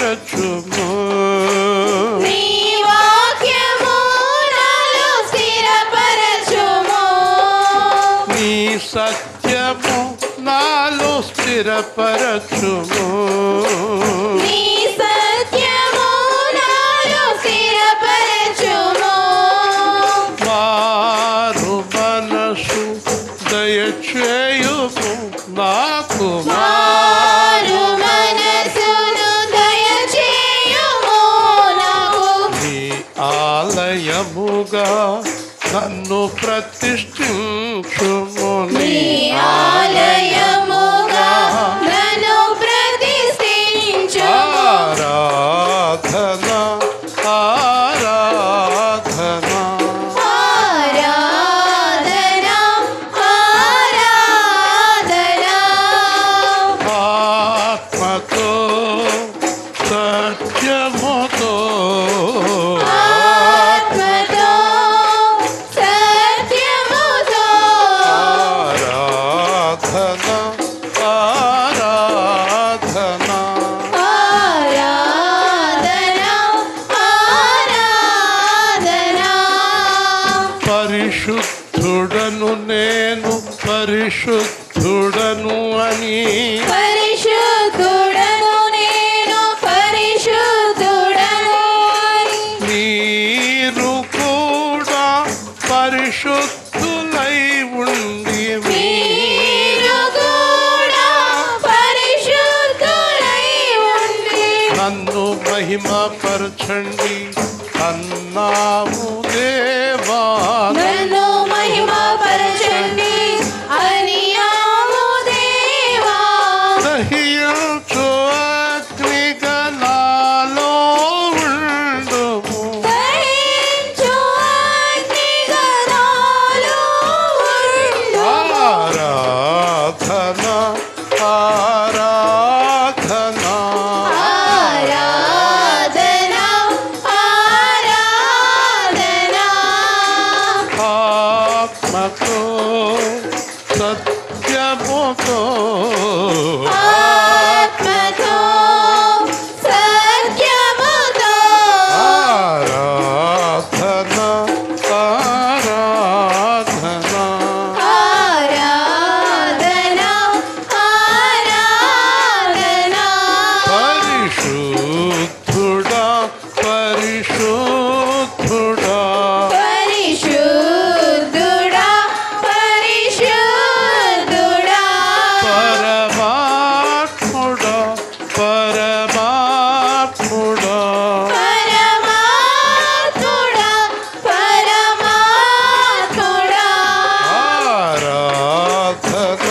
స్థిరపరచుము. నీ వాక్యము నాలో స్థిరపరచుము. నీ సత్యము నాలో స్థిరపరచుము. నీ సత్యము నాలో స్థిరపరచుము. మారు మనసు దయచేయుము నాకు. మారు మనసును దయచేయుము నాకు. నీ ఆలయముగా నన్ను ప్రతిష్ఠించుము. నీ ఆలయముగా నన్ను ప్రతిష్ఠించుము. ఆరాధన ఆరాధన ఆరాధన ఆరాధన. ఆత్మతో సత్యముతో ఆత్మతో సత్యముతో. ఆరాధన ఆరాధన ఆరాధన ఆరాధన. పరిశుద్ధుడను నేను పరిశుద్ధుడను అని పరిశుద్ధుడను నేను పరిశుద్ధుడను అని. మీరు కూడా పరిశుద్ధులై ఉండి మీరు కూడా పరిశుద్ధులై ఉండి నన్ను మహిమపరచండి అన్నావు దేవా. నన్ను మహిమపరచండి అని ఆవు దేవా. దహించు అగ్నిగా నాలో ఉండుము. దహించు అగ్నిగా నాలో ఉండుము. ఆరాధన ఆరాధన ఆరాధన ఆరాధన. ఆత్మతో సత్యముతో ఆత్మతో సత్యముతో. ఆరాధన ఆరాధన ఆరాధన ఆరాధన. పరిశుద్ధుడా పరిశుద్ధుడా పరిశుద్ధుడా పరిశుద్ధుడా. పరమాత్ముడా పరమాత్ముడా పరమాత్ముడా పరమాత్ముడా. ఆరాధన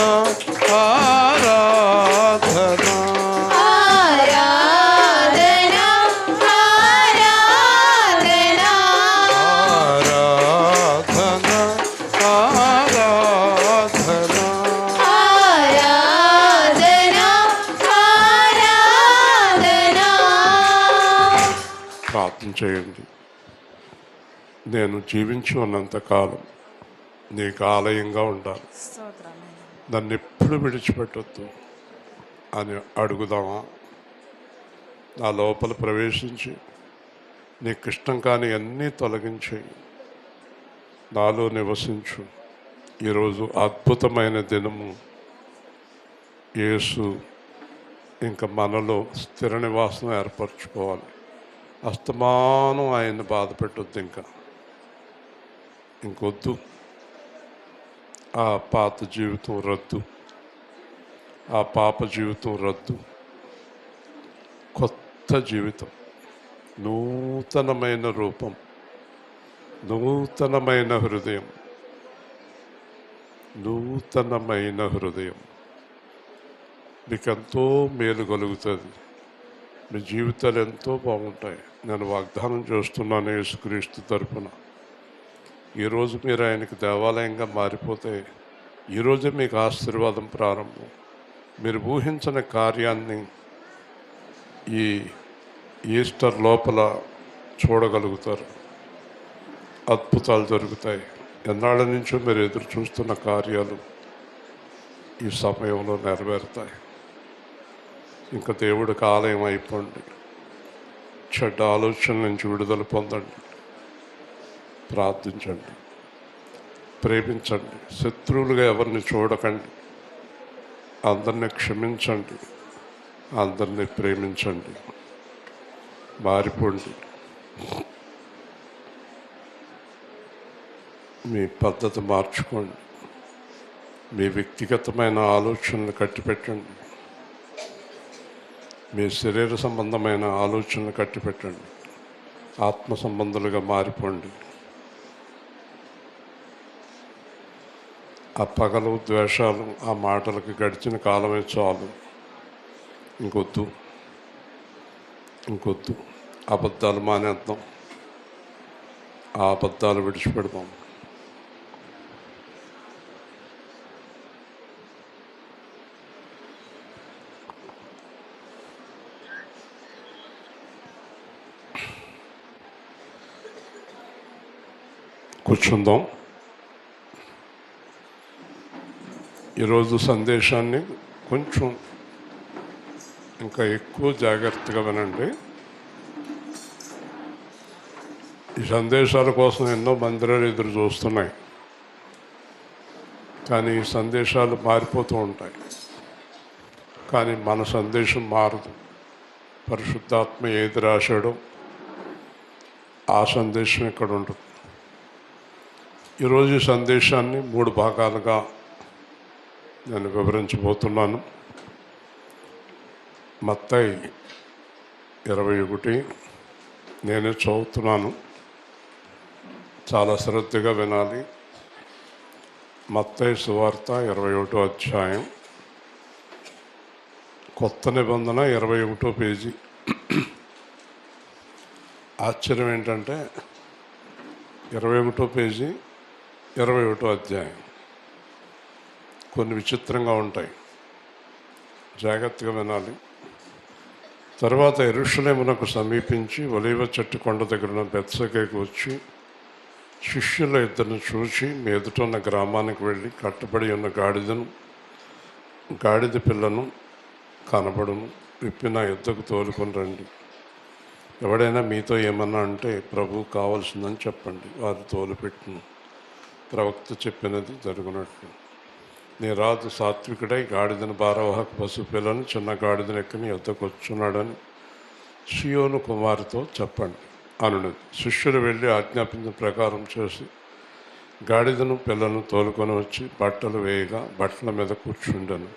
ఆరాధన ఆరాధన ఆరాధన. ఆరాధన ఆరాధన ఆరాధన ఆరాధన. ప్రార్థన చేయండి. నేను జీవించి ఉన్నంతకాలం నీకు ఆలయంగా ఉండాలి, నన్ను ఎప్పుడు విడిచిపెట్టొద్దు అని అడుగుదామా? నా లోపల ప్రవేశించి నీకు ఇష్టం కాని అన్నీ తొలగించి నాలో నివసించు. ఈరోజు అద్భుతమైన దినము. యేసు ఇంకా మనలో స్థిర నివాసం ఏర్పరచుకోవాలి. అస్తమానం ఆయన్ని బాధ పెట్టొద్దు, ఇంకొద్దు. ఆ పాత జీవితం రద్దు, ఆ పాప జీవితం రద్దు. కొత్త జీవితం, నూతనమైన రూపం, నూతనమైన హృదయం, నూతనమైన హృదయం. మీకు ఎంతో మేలు కలుగుతుంది. మీ జీవితాలు ఎంతో బాగుంటాయి. నేను వాగ్దానం చేస్తున్నాను యేసుక్రీస్తు తరపున. ఈరోజు మీరు ఆయనకి దేవాలయంగా మారిపోతే ఈరోజే మీకు ఆశీర్వాదం ప్రారంభం. మీరు ఊహించని కార్యాన్ని ఈ ఈస్టర్ లోపల చూడగలుగుతారు. అద్భుతాలు జరుగుతాయి. ఎన్నాళ్ళ నుంచో మీరు ఎదురు చూస్తున్న కార్యాలు ఈ సమయంలో నెరవేరుతాయి. ఇంకా దేవుడికి ఆలయం అయిపోండి. చెడ్డ ఆలోచనల నుంచి విడుదల పొందండి. ప్రార్థించండి, ప్రేమించండి, శత్రువులుగా ఎవరిని చూడకండి, అందరిని క్షమించండి, అందరినీ ప్రేమించండి, మారిపోండి. మీ పద్ధతి మార్చుకోండి, మీ వ్యక్తిగతమైన ఆలోచనలు కట్టిపెట్టండి, మీ శరీర సంబంధమైన ఆలోచనలు కట్టిపెట్టండి, ఆత్మ సంబంధులుగా మారిపోండి. ఆ పగలు, ద్వేషాలు, ఆ మాటలకి గడిచిన కాలమే చాలు. ఇంకొద్దు. అబద్ధాలు మానేద్దాం, ఆ అబద్ధాలు విడిచిపెడదాం. కూర్చుందాం. ఈరోజు సందేశాన్ని కొంచెం ఇంకా ఎక్కువ జాగ్రత్తగా వినండి. ఈ సందేశాల కోసం ఎన్నో మందిరాలు ఎదురు చూస్తున్నాయి, కానీ ఈ సందేశాలు మారిపోతూ ఉంటాయి. కానీ మన సందేశం మారదు. పరిశుద్ధాత్మ ఏది రాశాడో ఆ సందేశం ఇక్కడ ఉంటుంది. ఈరోజు ఈ సందేశాన్ని 3 భాగాలుగా నేను వివరించబోతున్నాను. మత్తయి 21 నేనే చదువుతున్నాను, చాలా శ్రద్ధగా వినాలి. మత్తయి సువార్త 21వ అధ్యాయం, కొత్త నిబంధన 21వ పేజీ. ఆశ్చర్యం ఏంటంటే 21వ పేజీ 21వ అధ్యాయం కొన్ని విచిత్రంగా ఉంటాయి, జాగ్రత్తగా వినాలి. తర్వాత యెరూషలేమునకు సమీపించి ఒలీవ చెట్టు కొండ దగ్గర బెత్సగేకు వచ్చి శిష్యుల 2 చూచి మీదుటున్న గ్రామానికి వెళ్ళి కట్టబడి ఉన్న గాడిద పిల్లను కనబడును, విప్పిన యుద్ధకు తోలుకొని రండి. ఎవడైనా మీతో ఏమన్నా అంటే ప్రభు కావాల్సిందని చెప్పండి. వారు తోలుపెట్టును. ప్రవక్త చెప్పినది జరుగునట్లు. నీ రాజు సాత్వికుడై గాడిదను భారవాహక పశు పిల్లను చిన్న గాడిదను ఎక్కని యుద్ధకు వచ్చున్నాడని సియోను కుమారుతో చెప్పండి అనున్నది. శిష్యులు వెళ్ళి ఆజ్ఞాపించిన ప్రకారం చేసి గాడిదను పిల్లను తోలుకొని వచ్చి బట్టలు వేయగా బట్టల మీద కూర్చుండెను.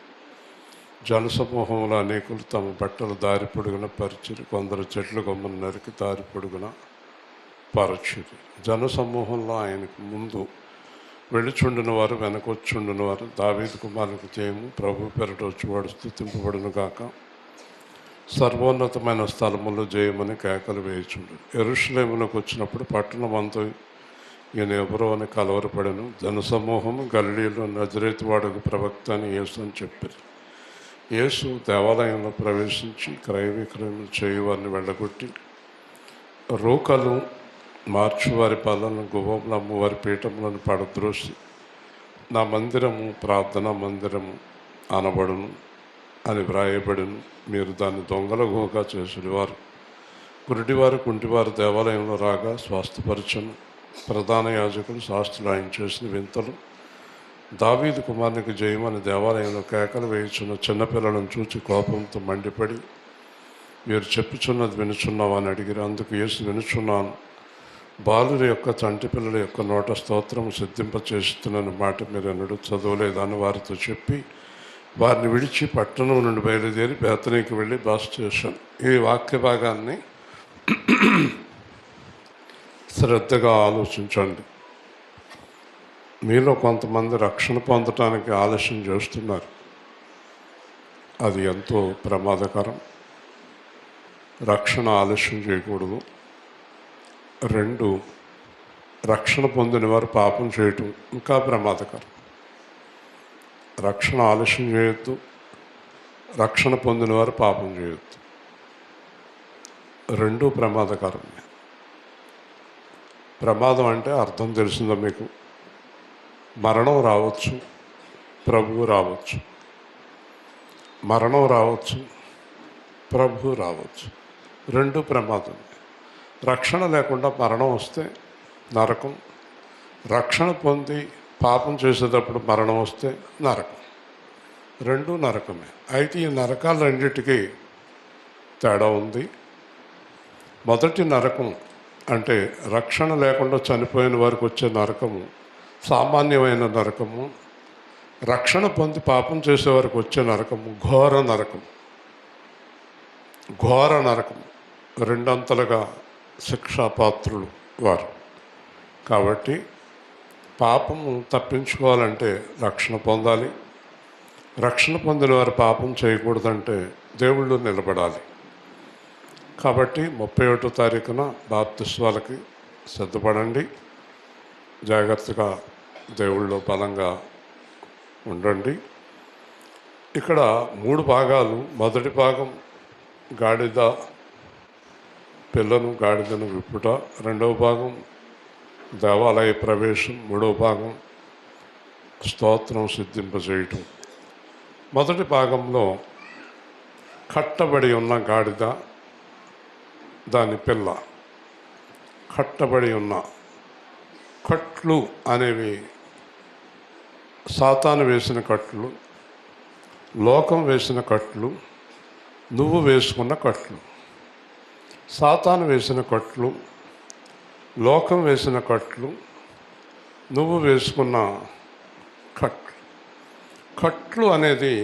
జనసమూహంలో అనేకులు తమ బట్టలు దారి పొడుగున పరిచిరి, కొందరు చెట్లు కొమ్మను నరికి దారి పొడుగున పరచిరి. జనసమూహంలో ఆయనకు ముందు వెళ్ళిచుండిన వారు, వెనకొచ్చుండిన వారు, దావీదు కుమారునికి జయము, ప్రభు పేరట వచ్చేవాడు స్తుతింపబడును గాక, సర్వోన్నతమైన స్థలములో జయమని కేకలు వేయుచుండు. యెరూషలేమునకు వచ్చినప్పుడు పట్టణం అంతా ఈయన ఎవరో అని కలవరపడెను. జనసమూహము గలిలీలో నజరేతు వాడకు ప్రవక్త అని యేసు అని చెప్పారు. యేసు దేవాలయంలో ప్రవేశించి క్రయ విక్రయం చేయువారిని వెళ్ళగొట్టి రోకలు మార్చువారి పాలన గువ్వములు అమ్మువారి పీఠములను పడద్రోసి నా మందిరము ప్రార్థనా మందిరము అనబడును అని వ్రాయబడును. మీరు దాన్ని దొంగల గుహగా చేసేవారు. గురుడివారు కుంటివారు దేవాలయంలో రాగా స్వస్థపరచను. ప్రధాన యాజకులు శాస్త్రులు ఆయన చేసిన వింతలు, దావీదు కుమారునికి జయమని దేవాలయంలో కేకలు వేయుచున్న చిన్నపిల్లలను చూచి కోపంతో మండిపడి మీరు చెప్పుచున్నది వినుచున్నావని అడిగిరి. అందుకు యేసు వినుచున్నాను, బాలుల యొక్క చంటి పిల్లల యొక్క నోట స్తోత్రం సిద్ధింపచేస్తున్న మాట మీరు ఎన్నడూ చదవలేదని వారితో చెప్పి వారిని విడిచి పట్టణం నుండి బయలుదేరి బేతనీకి వెళ్ళి బస చేశాను. ఈ వాక్య భాగాన్ని శ్రద్ధగా ఆలోచించండి. మీలో కొంతమంది రక్షణ పొందటానికి ఆలస్యం చేస్తున్నారు. అది ఎంతో ప్రమాదకరం. రక్షణ ఆలస్యం చేయకూడదు. 2, రక్షణ పొందిన వారు పాపం చేయటం ఇంకా ప్రమాదకరం. రక్షణ ఆలస్యం చేయొద్దు, రక్షణ పొందిన వారు పాపం చేయొద్దు. 2 ప్రమాదకరమే. ప్రమాదం అంటే అర్థం తెలిసిందో మీకు? మరణం రావచ్చు, ప్రభువు రావచ్చు. మరణం రావచ్చు, ప్రభువు రావచ్చు. రెండు ప్రమాదం. రక్షణ లేకుండా మరణం వస్తే నరకం, రక్షణ పొంది పాపం చేసేటప్పుడు మరణం వస్తే నరకం. రెండు నరకమే. అయితే ఈ నరకాల రెండింటికి తేడా ఉంది. మొదటి నరకం అంటే రక్షణ లేకుండా చనిపోయిన వారికి వచ్చే నరకము సామాన్యమైన నరకము. రక్షణ పొంది పాపం చేసేవారికి వచ్చే నరకము ఘోర నరకం. ఘోర నరకం, రెండంతలుగా శిక్షాపాత్రులు వారు. కాబట్టి పాపము తప్పించుకోవాలంటే రక్షణ పొందాలి. రక్షణ పొందిన వారు పాపం చేయకూడదంటే దేవుళ్ళు నిలబడాలి. కాబట్టి 31వ తారీఖున బాప్తిస్వాలకి సిద్ధపడండి. జాగ్రత్తగా దేవుళ్ళో బలంగా ఉండండి. ఇక్కడ 3 భాగాలు. మొదటి భాగం గాడిద పిల్లను, గాడిదను విప్పుట. రెండవ భాగం దేవాలయ ప్రవేశం. మూడవ భాగం స్తోత్రం సిద్ధింపజేయటం. మొదటి భాగంలో కట్టబడి ఉన్న గాడిద, దాని పిల్ల, కట్టబడి ఉన్న కట్లు అనేవి సాతాను వేసిన కట్లు, లోకం వేసిన కట్లు, నువ్వు వేసుకున్న కట్లు. సాతాను వేసిన కట్లు, లోకం వేసిన కట్లు, నువ్వు వేసుకున్న కట్లు. కట్లు అనేది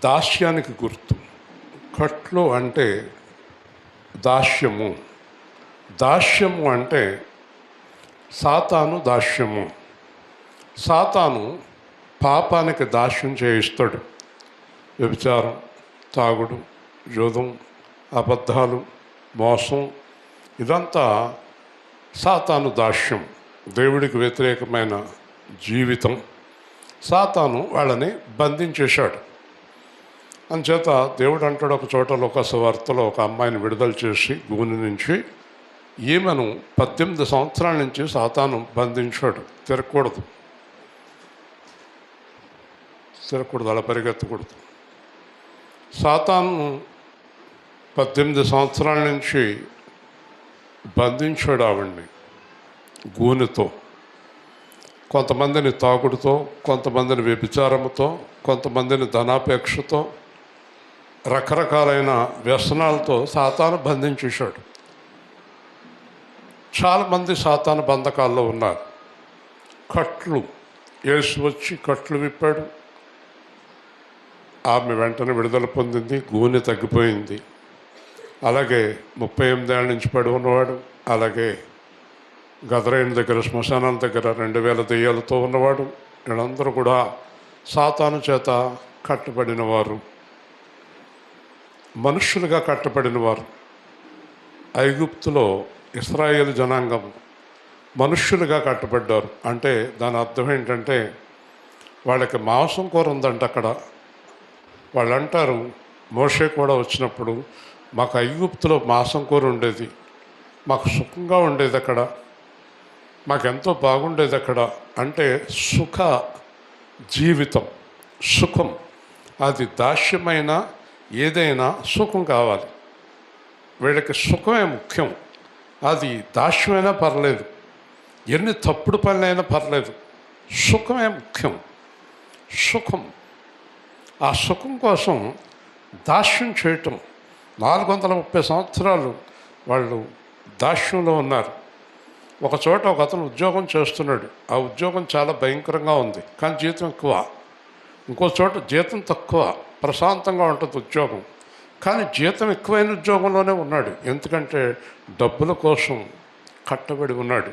దాస్యానికి గుర్తు. కట్లు అంటే దాస్యము. దాస్యము అంటే సాతాను దాస్యము. సాతాను పాపానికి దాస్యం చేయిస్తాడు. వ్యభిచారం, తాగుడు, జూదం, అబద్ధాలు, మోసం, ఇదంతా సాతాను దాస్యం. దేవుడికి వ్యతిరేకమైన జీవితం. సాతాను వాళ్ళని బంధించేశాడు. అంచేత దేవుడు అంటాడు ఒక చోట లోకసువార్తలో ఒక అమ్మాయిని విడుదల చేసి గూని నుంచి, ఈమెను 18 సంవత్సరాల నుంచి సాతాను బంధించాడు. తిరగకూడదు, అలా పరిగెత్తకూడదు. సాతాను 18 సంవత్సరాల నుంచి బంధించాడు ఆవిడ్ని గూనితో. కొంతమందిని తాగుడుతో, కొంతమందిని వ్యభిచారముతో, కొంతమందిని ధనాపేక్షతో, రకరకాలైన వ్యసనాలతో సాతాను బంధించేశాడు. చాలామంది సాతాను బంధకాల్లో ఉన్నారు. కట్లు, యేసు వచ్చి కట్లు విప్పాడు. ఆమె వెంటనే విడుదల పొందింది, గూనె తగ్గిపోయింది. అలాగే 38 ఏళ్ళ నుంచి పడి ఉన్నవాడు, అలాగే గదరైన దగ్గర, శ్మశానాల దగ్గర 2000 దెయ్యాలతో ఉన్నవాడు, వీళ్ళందరూ కూడా సాతాను చేత కట్టబడిన వారు, మనుష్యులుగా కట్టబడిన వారు. ఐగుప్తులో ఇశ్రాయేలు జనాంగం మనుష్యులుగా కట్టబడ్డారు. అంటే దాని అర్థం ఏంటంటే వాళ్ళకి మాంసం కూర ఉందంట అక్కడ. వాళ్ళు అంటారు, మోషే కూడా వచ్చినప్పుడు మాకు ఐగుప్తులో మాంసం కూర ఉండేది, మాకు సుఖంగా ఉండేది అక్కడ, మాకెంతో బాగుండేది అక్కడ. అంటే సుఖ జీవితం, సుఖం. అది దాస్యమైన ఏదైనా సుఖం కావాలి. వీళ్ళకి సుఖమే ముఖ్యం. అది దాస్యమైనా పర్లేదు, ఎన్ని తప్పుడు పనులైనా పర్లేదు, సుఖమే ముఖ్యం. సుఖం. ఆ సుఖం కోసం దాస్యం చేయటం. 430 సంవత్సరాలు వాళ్ళు దాస్యంలో ఉన్నారు. ఒక చోట ఒక అతను ఉద్యోగం చేస్తున్నాడు. ఆ ఉద్యోగం చాలా భయంకరంగా ఉంది, కానీ జీతం ఎక్కువ. ఇంకో చోట జీతం తక్కువ, ప్రశాంతంగా ఉంటుంది ఉద్యోగం, కానీ జీతం ఎక్కువైన ఉద్యోగంలోనే ఉన్నాడు. ఎందుకంటే డబ్బుల కోసం కట్టబడి ఉన్నాడు.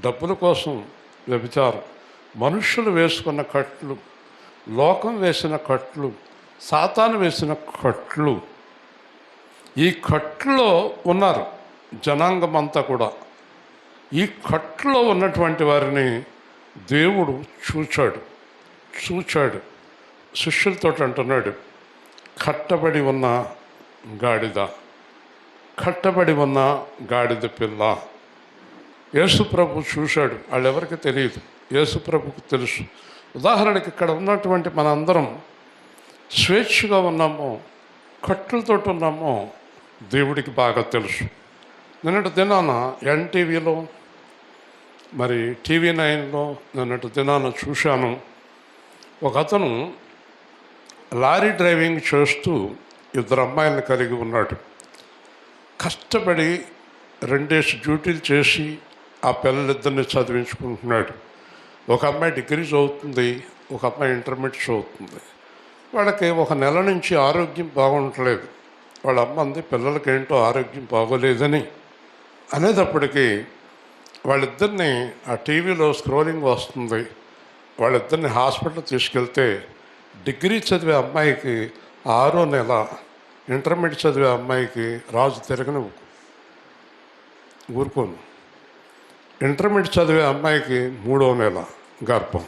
డబ్బుల కోసం వ్యభిచారం. మనుషులు వేసుకున్న కట్లు, లోకం వేసిన కట్లు, సాతాను వేసిన కట్లు. ఈ కట్లో ఉన్నారు జనాంగం అంతా కూడా. ఈ కట్లో ఉన్నటువంటి వారిని దేవుడు చూచాడు. శిష్యులతో అంటున్నాడు, కట్టబడి ఉన్న గాడిద, కట్టబడి ఉన్న గాడిద పిల్ల. యేసుప్రభు చూశాడు. వాళ్ళెవరికి తెలియదు, యేసుప్రభుకు తెలుసు. ఉదాహరణకి ఇక్కడ ఉన్నటువంటి మనందరం స్వేచ్ఛగా ఉన్నామో, కట్టులతో ఉన్నామో, దేవుడికి బాగా తెలుసు. నిన్నటి దినాన ఎన్టీవీలో మరి టీవీ 9లో నిన్నటి దినాన చూశాను. ఒక అతను లారీ డ్రైవింగ్ చేస్తూ 2 అమ్మాయిలను కలిగి ఉన్నాడు. కష్టపడి 2 డ్యూటీలు చేసి ఆ పిల్లలిద్దరిని చదివించుకుంటున్నాడు. ఒక అమ్మాయి డిగ్రీ చదువుతుంది, ఒక అమ్మాయి ఇంటర్మీడియట్ చదువుతుంది. వాళ్ళకి 1 నెల నుంచి ఆరోగ్యం బాగుండట్లేదు. వాళ్ళ అమ్మ అంది పిల్లలకి ఏంటో ఆరోగ్యం బాగోలేదని అనేటప్పటికీ వాళ్ళిద్దరిని ఆ టీవీలో స్క్రోలింగ్ వస్తుంది. వాళ్ళిద్దరిని హాస్పిటల్ తీసుకెళ్తే డిగ్రీ చదివే అమ్మాయికి 6వ నెల, ఇంటర్మీడియట్ చదివే అమ్మాయికి రాజు తిరగని ఊరుకోను. ఇంటర్మీడియట్ చదివే అమ్మాయికి 3వ నెల గర్భం,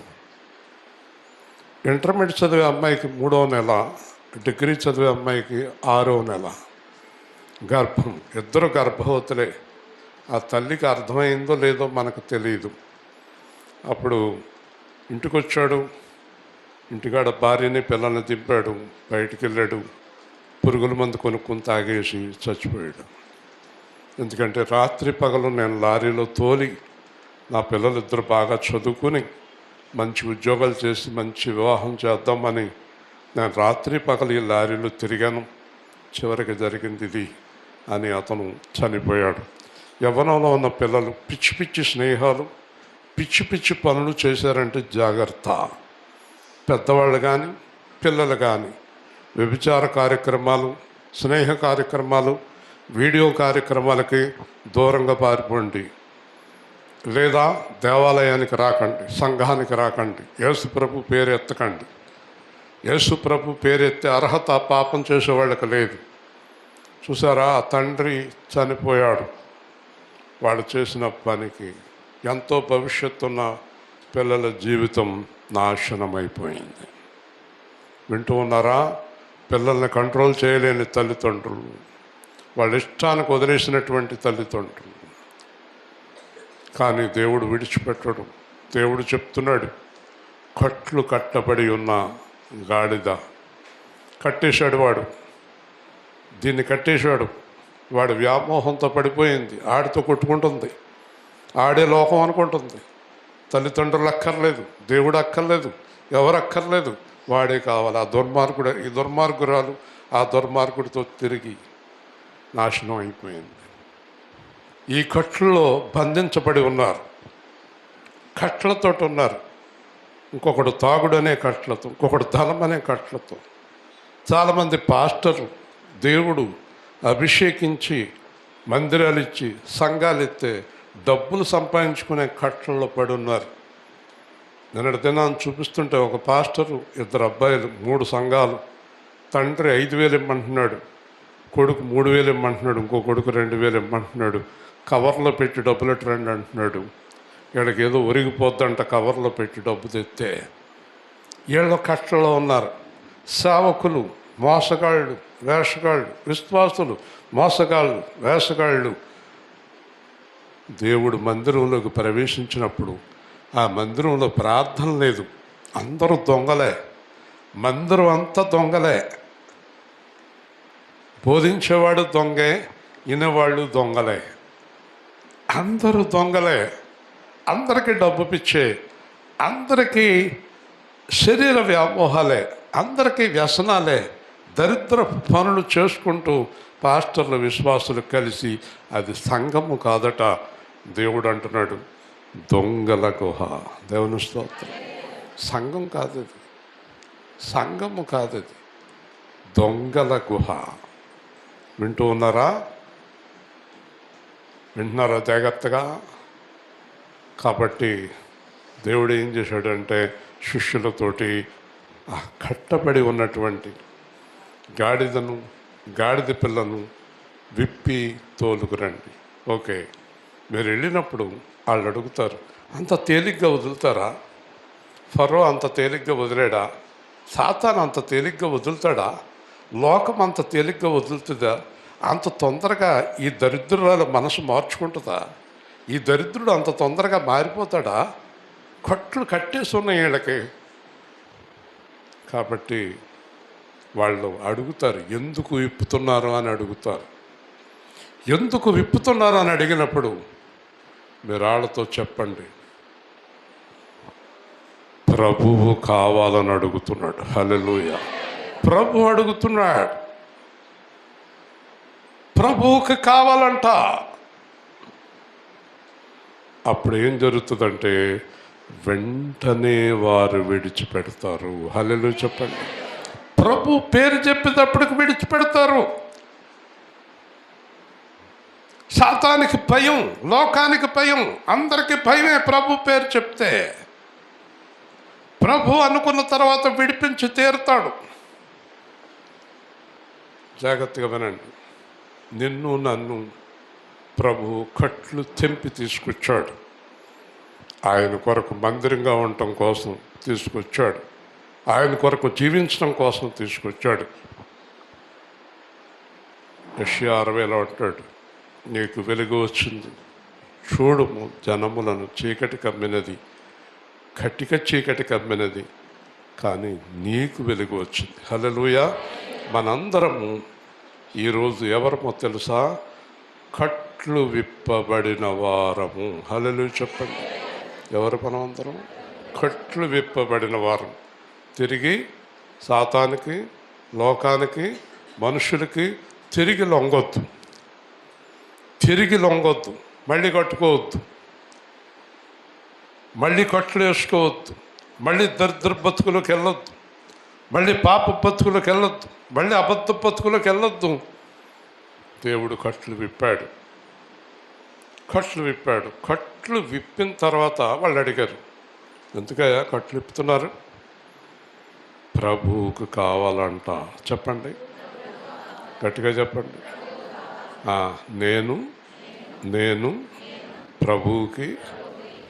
ఇంటర్మీడియట్ చదివే అమ్మాయికి 3వ నెల, డిగ్రీ చదివే అమ్మాయికి 6వ నెల గర్భం. 2 గర్భవతులే. ఆ తల్లికి అర్థమైందో లేదో మనకు తెలియదు. అప్పుడు ఇంటికి వచ్చాడు. ఇంటికాడ భార్యని పిల్లల్ని దింపాడు, బయటికి వెళ్ళాడు. పురుగుల మందు కొనుక్కొని తాగేసి చచ్చిపోయాడు. ఎందుకంటే రాత్రి పగలు నేను లారీలో తోలి నా పిల్లలిద్దరు బాగా చదువుకుని మంచి ఉద్యోగాలు చేసి మంచి వివాహం చేద్దామని నేను రాత్రి పగలు ఈ లారీలో తిరిగాను. చివరికి జరిగింది ఇది అని అతను చనిపోయాడు. యవ్వనంలో ఉన్న పిల్లలు పిచ్చి పిచ్చి స్నేహాలు, పిచ్చి పిచ్చి పనులు చేశారంటే జాగ్రత్త. పెద్దవాళ్ళు కానీ పిల్లలు కానీ వ్యభిచార కార్యక్రమాలు, స్నేహ కార్యక్రమాలు, వీడియో కార్యక్రమాలకి దూరంగా పారిపోండి. లేదా దేవాలయానికి రాకండి, సంఘానికి రాకండి, యేసు ప్రభు పేరు ఎత్తకండి. యేసు ప్రభు పేరెత్తే అర్హత పాపం చేసేవాళ్ళకి లేదు. చూసారా, ఆ తండ్రి చనిపోయాడు. వాళ్ళు చేసిన పనికి ఎంతో భవిష్యత్తు ఉన్న పిల్లల జీవితం నాశనమైపోయింది. వింటూ ఉన్నారా? పిల్లల్ని కంట్రోల్ చేయలేని తల్లిదండ్రులు, వాళ్ళ ఇష్టానికి వదిలేసినటువంటి తల్లిదండ్రులు. కానీ దేవుడు విడిచిపెట్టడు. దేవుడు చెప్తున్నాడు, కట్లు కట్టబడి ఉన్న గాడిద కట్టేశాడు. వాడు దీన్ని కట్టేశాడు. వాడు వ్యామోహంతో పడిపోయింది, ఆడితో కొట్టుకుంటుంది, ఆడే లోకం అనుకుంటుంది. తల్లిదండ్రులు అక్కర్లేదు, దేవుడు అక్కర్లేదు, ఎవరు అక్కర్లేదు, వాడే కావాలి. ఆ దుర్మార్గుడు, ఈ దుర్మార్గురాలు ఆ దుర్మార్గుడితో తిరిగి నాశనం అయిపోయింది. ఈ కట్లలో బంధించబడి ఉన్నారు, కట్లతో ఉన్నారు. ఇంకొకడు తాగుడు అనే కట్లతో, ఇంకొకడు ధనం అనే కట్లతో. చాలామంది పాస్టర్లు దేవుడు అభిషేకించి మందిరాలు ఇచ్చి సంఘాలు ఎత్తే డబ్బులు సంపాదించుకునే కట్లలో పడి ఉన్నారు. నిన్నటి దినాన్ని చూపిస్తుంటే ఒక పాస్టరు, 2 అబ్బాయిలు, 3 సంఘాలు. తండ్రి 5,000 ఇమ్మంటున్నాడు, కొడుకు 3,000 ఇమ్మంటున్నాడు, ఇంకో కొడుకు 2,000 ఇమ్మంటున్నాడు. కవర్లో పెట్టి డబ్బులు రండి అంటున్నాడు. వీళ్ళకి ఏదో ఒరిగిపోద్దంట కవర్లో పెట్టి డబ్బు తెస్తే. వీళ్ళు కష్టంలో ఉన్నారు. సేవకులు మోసగాళ్ళు, వేషగాళ్ళు, విశ్వాసులు మోసగాళ్ళు, వేషగాళ్ళు. దేవుడు మందిరంలోకి ప్రవేశించినప్పుడు ఆ మందిరంలో ప్రార్థన లేదు. అందరూ దొంగలే, మందిరం అంతా దొంగలే. బోధించేవాడు దొంగే, వినేవాళ్ళు దొంగలే, అందరూ దొంగలే. అందరికీ డబ్బు పిచ్చే, అందరికీ శరీర వ్యామోహాలే, అందరికీ వ్యసనాలే, దరిద్ర పనులు చేసుకుంటూ పాస్టర్లు, విశ్వాసులు కలిసి అది సంఘము కాదట. దేవుడు అంటున్నాడు, దొంగల గుహ. దేవుని స్తోత్రం. సంఘం కాదది, సంఘము కాదది, దొంగల గుహ. వింటూ ఉన్నారా? వింటున్నారా జాగ్రత్తగా? కాబట్టి దేవుడు ఏం చేశాడంటే శిష్యులతోటి ఆ కట్టబడి ఉన్నటువంటి గాడిదను, గాడిద పిల్లను విప్పి తోలుకురండి. ఓకే, మీరు వెళ్ళినప్పుడు వాళ్ళు అడుగుతారు, అంత తేలిగ్గా వదులుతారా? ఫరో అంత తేలిగ్గా వదిలేడా? సాతాను అంత తేలిగ్గా వదులుతాడా? లోకం అంత తేలిగ్గా వదులుతుందా? అంత తొందరగా ఈ దరిద్రుల మనసు మార్చుకుంటుందా? ఈ దరిద్రుడు అంత తొందరగా మారిపోతాడా? కట్లు కట్టేసి ఉన్న వీళ్ళకి. కాబట్టి వాళ్ళు అడుగుతారు, ఎందుకు ఇప్పుతున్నారు అని అడుగుతారు. ఎందుకు విప్పుతున్నారు అని అడిగినప్పుడు మీరు వాళ్ళతో చెప్పండి, ప్రభువు కావాలని అడుగుతున్నాడు. హల్లెలూయా. ప్రభు అడుగుతున్నాడు, ప్రభువుకి కావాలంట. అప్పుడు ఏం జరుగుతుందంటే వెంటనే వారు విడిచిపెడతారు. హల్లెలూయా చెప్పండి. ప్రభు పేరు చెప్పేటప్పటికి విడిచిపెడతారు. సాతానికి భయం, లోకానికి భయం, అందరికీ భయమే ప్రభు పేరు చెప్తే. ప్రభు అనుకున్న తర్వాత విడిపించి తీరుతాడు. జాగ్రత్తగా వినండి. నిన్ను నన్ను ప్రభు కట్లు తెంపి తీసుకొచ్చాడు. ఆయన కొరకు మందిరంగా ఉండటం కోసం తీసుకొచ్చాడు. ఆయన కొరకు జీవించడం కోసం తీసుకొచ్చాడు. యెషయా 60లో అంటాడు, నీకు వెలుగు వచ్చింది, చూడుము జనములను చీకటి కమ్మినది, కటిక చీకటి కమ్మినది, కానీ నీకు వెలుగు వచ్చింది. హల్లెలూయా. మనందరము ఈరోజు ఎవరమో తెలుసా? కట్లు విప్పబడిన వారము. హల్లెలూయా చెప్పండి. ఎవరు మనం అందరం? కట్లు విప్పబడిన వారం. తిరిగి సాతానికి, లోకానికి, మనుషులకి తిరిగి లొంగొద్దు. తిరిగి లొంగొద్దు. మళ్ళీ కట్టుకోవద్దు. మళ్ళీ కట్లు వేసుకోవద్దు. మళ్ళీ దరిద్ర బతుకులకు వెళ్ళొద్దు. మళ్ళీ పాప బతుకులకు వెళ్ళొద్దు. మళ్ళీ అబద్ధ బతుకులకు వెళ్ళొద్దు. దేవుడు కట్లు విప్పాడు. కట్లు విప్పాడు. కట్లు విప్పిన తర్వాత వాళ్ళు అడిగారు, ఎందుకయ్యా కట్లు విప్పుతున్నారు? ప్రభువుకు కావాలంట. చెప్పండి, గట్టిగా చెప్పండి. నేను ప్రభువుకి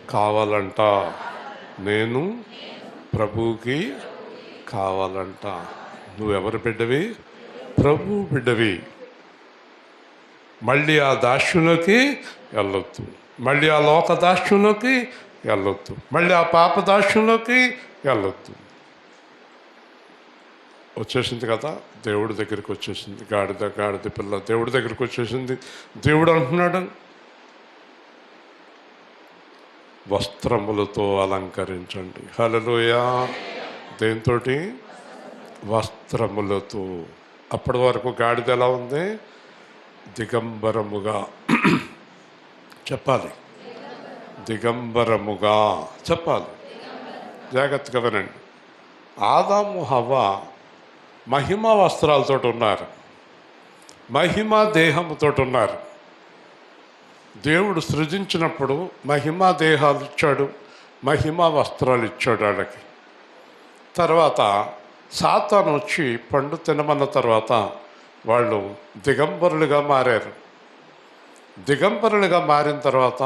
కావాలంట. నేను ప్రభువుకి కావాలంట. నువ్వెవరి బిడ్డవి? ప్రభు బిడ్డవి. మళ్ళీ ఆ దాస్యంలోకి వెళ్ళొద్దు. మళ్ళీ ఆ లోక దాస్యంలోకి వెళ్ళొద్దు. మళ్ళీ ఆ పాప దాస్యంలోకి వెళ్ళొద్దు. వచ్చేసింది కదా, దేవుడి దగ్గరికి వచ్చేసింది. గాడిద పిల్ల దేవుడి దగ్గరికి వచ్చేసింది. దేవుడు అంటున్నాడు, వస్త్రములతో అలంకరించండి. హల్లెలూయా. దేంతోటి? వస్త్రములతో. అప్పటి వరకు గాడిద ఎలా ఉంది? దిగంబరముగా. చెప్పాలి, దిగంబరముగా చెప్పాలి. జాగ్రత్తగా వినండి. ఆదాము హవ్వ మహిమా వస్త్రాలతో ఉన్నారు, మహిమా దేహముతో ఉన్నారు. దేవుడు సృజించినప్పుడు మహిమా దేహాలు ఇచ్చాడు, మహిమా వస్త్రాలు ఇచ్చాడు వాళ్ళకి. తర్వాత సాతాను వచ్చి పండు తినమన్న తర్వాత వాళ్ళు దిగంబరులుగా మారారు. దిగంబరులుగా మారిన తర్వాత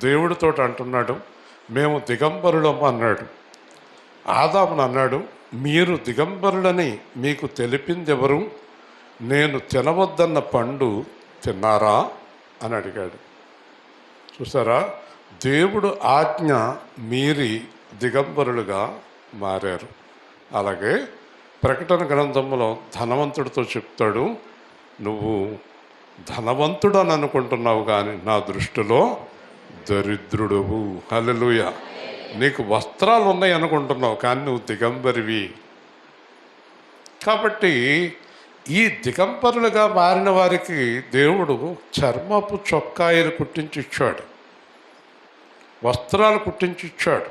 దేవుడితో అంటున్నాడు, మేము దిగంబరులం అన్నాడు. ఆదామును అన్నాడు, మీరు దిగంబరులని మీకు తెలిపింది ఎవరు? నేను తినవద్దన్న పండు తిన్నారా అని అడిగాడు. చూసారా, దేవుడు ఆజ్ఞ మీరి దిగంబరులుగా మారారు. అలాగే ప్రకటన గ్రంథంలో ధనవంతుడితో చెప్తాడు, నువ్వు ధనవంతుడు అని అనుకుంటున్నావు కానీ నా దృష్టిలో దరిద్రుడువు. హల్లెలూయా. నీకు వస్త్రాలు ఉన్నాయి అనుకుంటున్నావు కానీ నువ్వు దిగంబరివి. కాబట్టి ఈ దిగంబరులుగా మారిన వారికి దేవుడు చర్మపు చొక్కాయలు కుట్టించి ఇచ్చాడు, వస్త్రాలు కుట్టించి ఇచ్చాడు.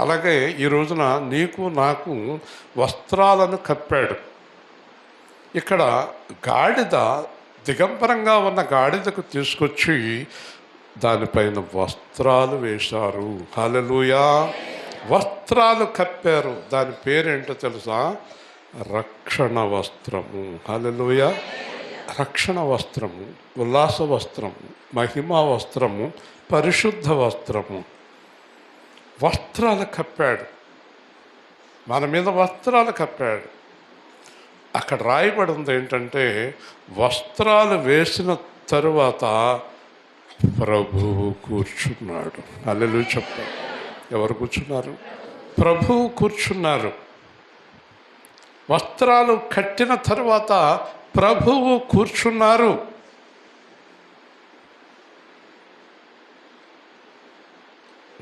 అలాగే ఈ రోజున నీకు నాకు వస్త్రాలను కప్పాడు. ఇక్కడ గాడిద, దిగంబరంగా ఉన్న గాడిదకు తీసుకొచ్చి దానిపైన వస్త్రాలు వేశారు. హల్లెలూయా. వస్త్రాలు కప్పారు. దాని పేరేంటో తెలుసా? రక్షణ వస్త్రము. హల్లెలూయా. రక్షణ వస్త్రము, ఉల్లాస వస్త్రము, మహిమా వస్త్రము, పరిశుద్ధ వస్త్రము. వస్త్రాలు కప్పాడు, మన మీద వస్త్రాలు కప్పాడు. అక్కడ రాయబడి ఉంది ఏంటంటే, వస్త్రాలు వేసిన తరువాత ప్రభువు కూర్చున్నాడు. హల్లెలూయా చెప్పాడు. ఎవరు కూర్చున్నారు? ప్రభువు కూర్చున్నారు. వస్త్రాలు కట్టిన తరువాత ప్రభువు కూర్చున్నారు.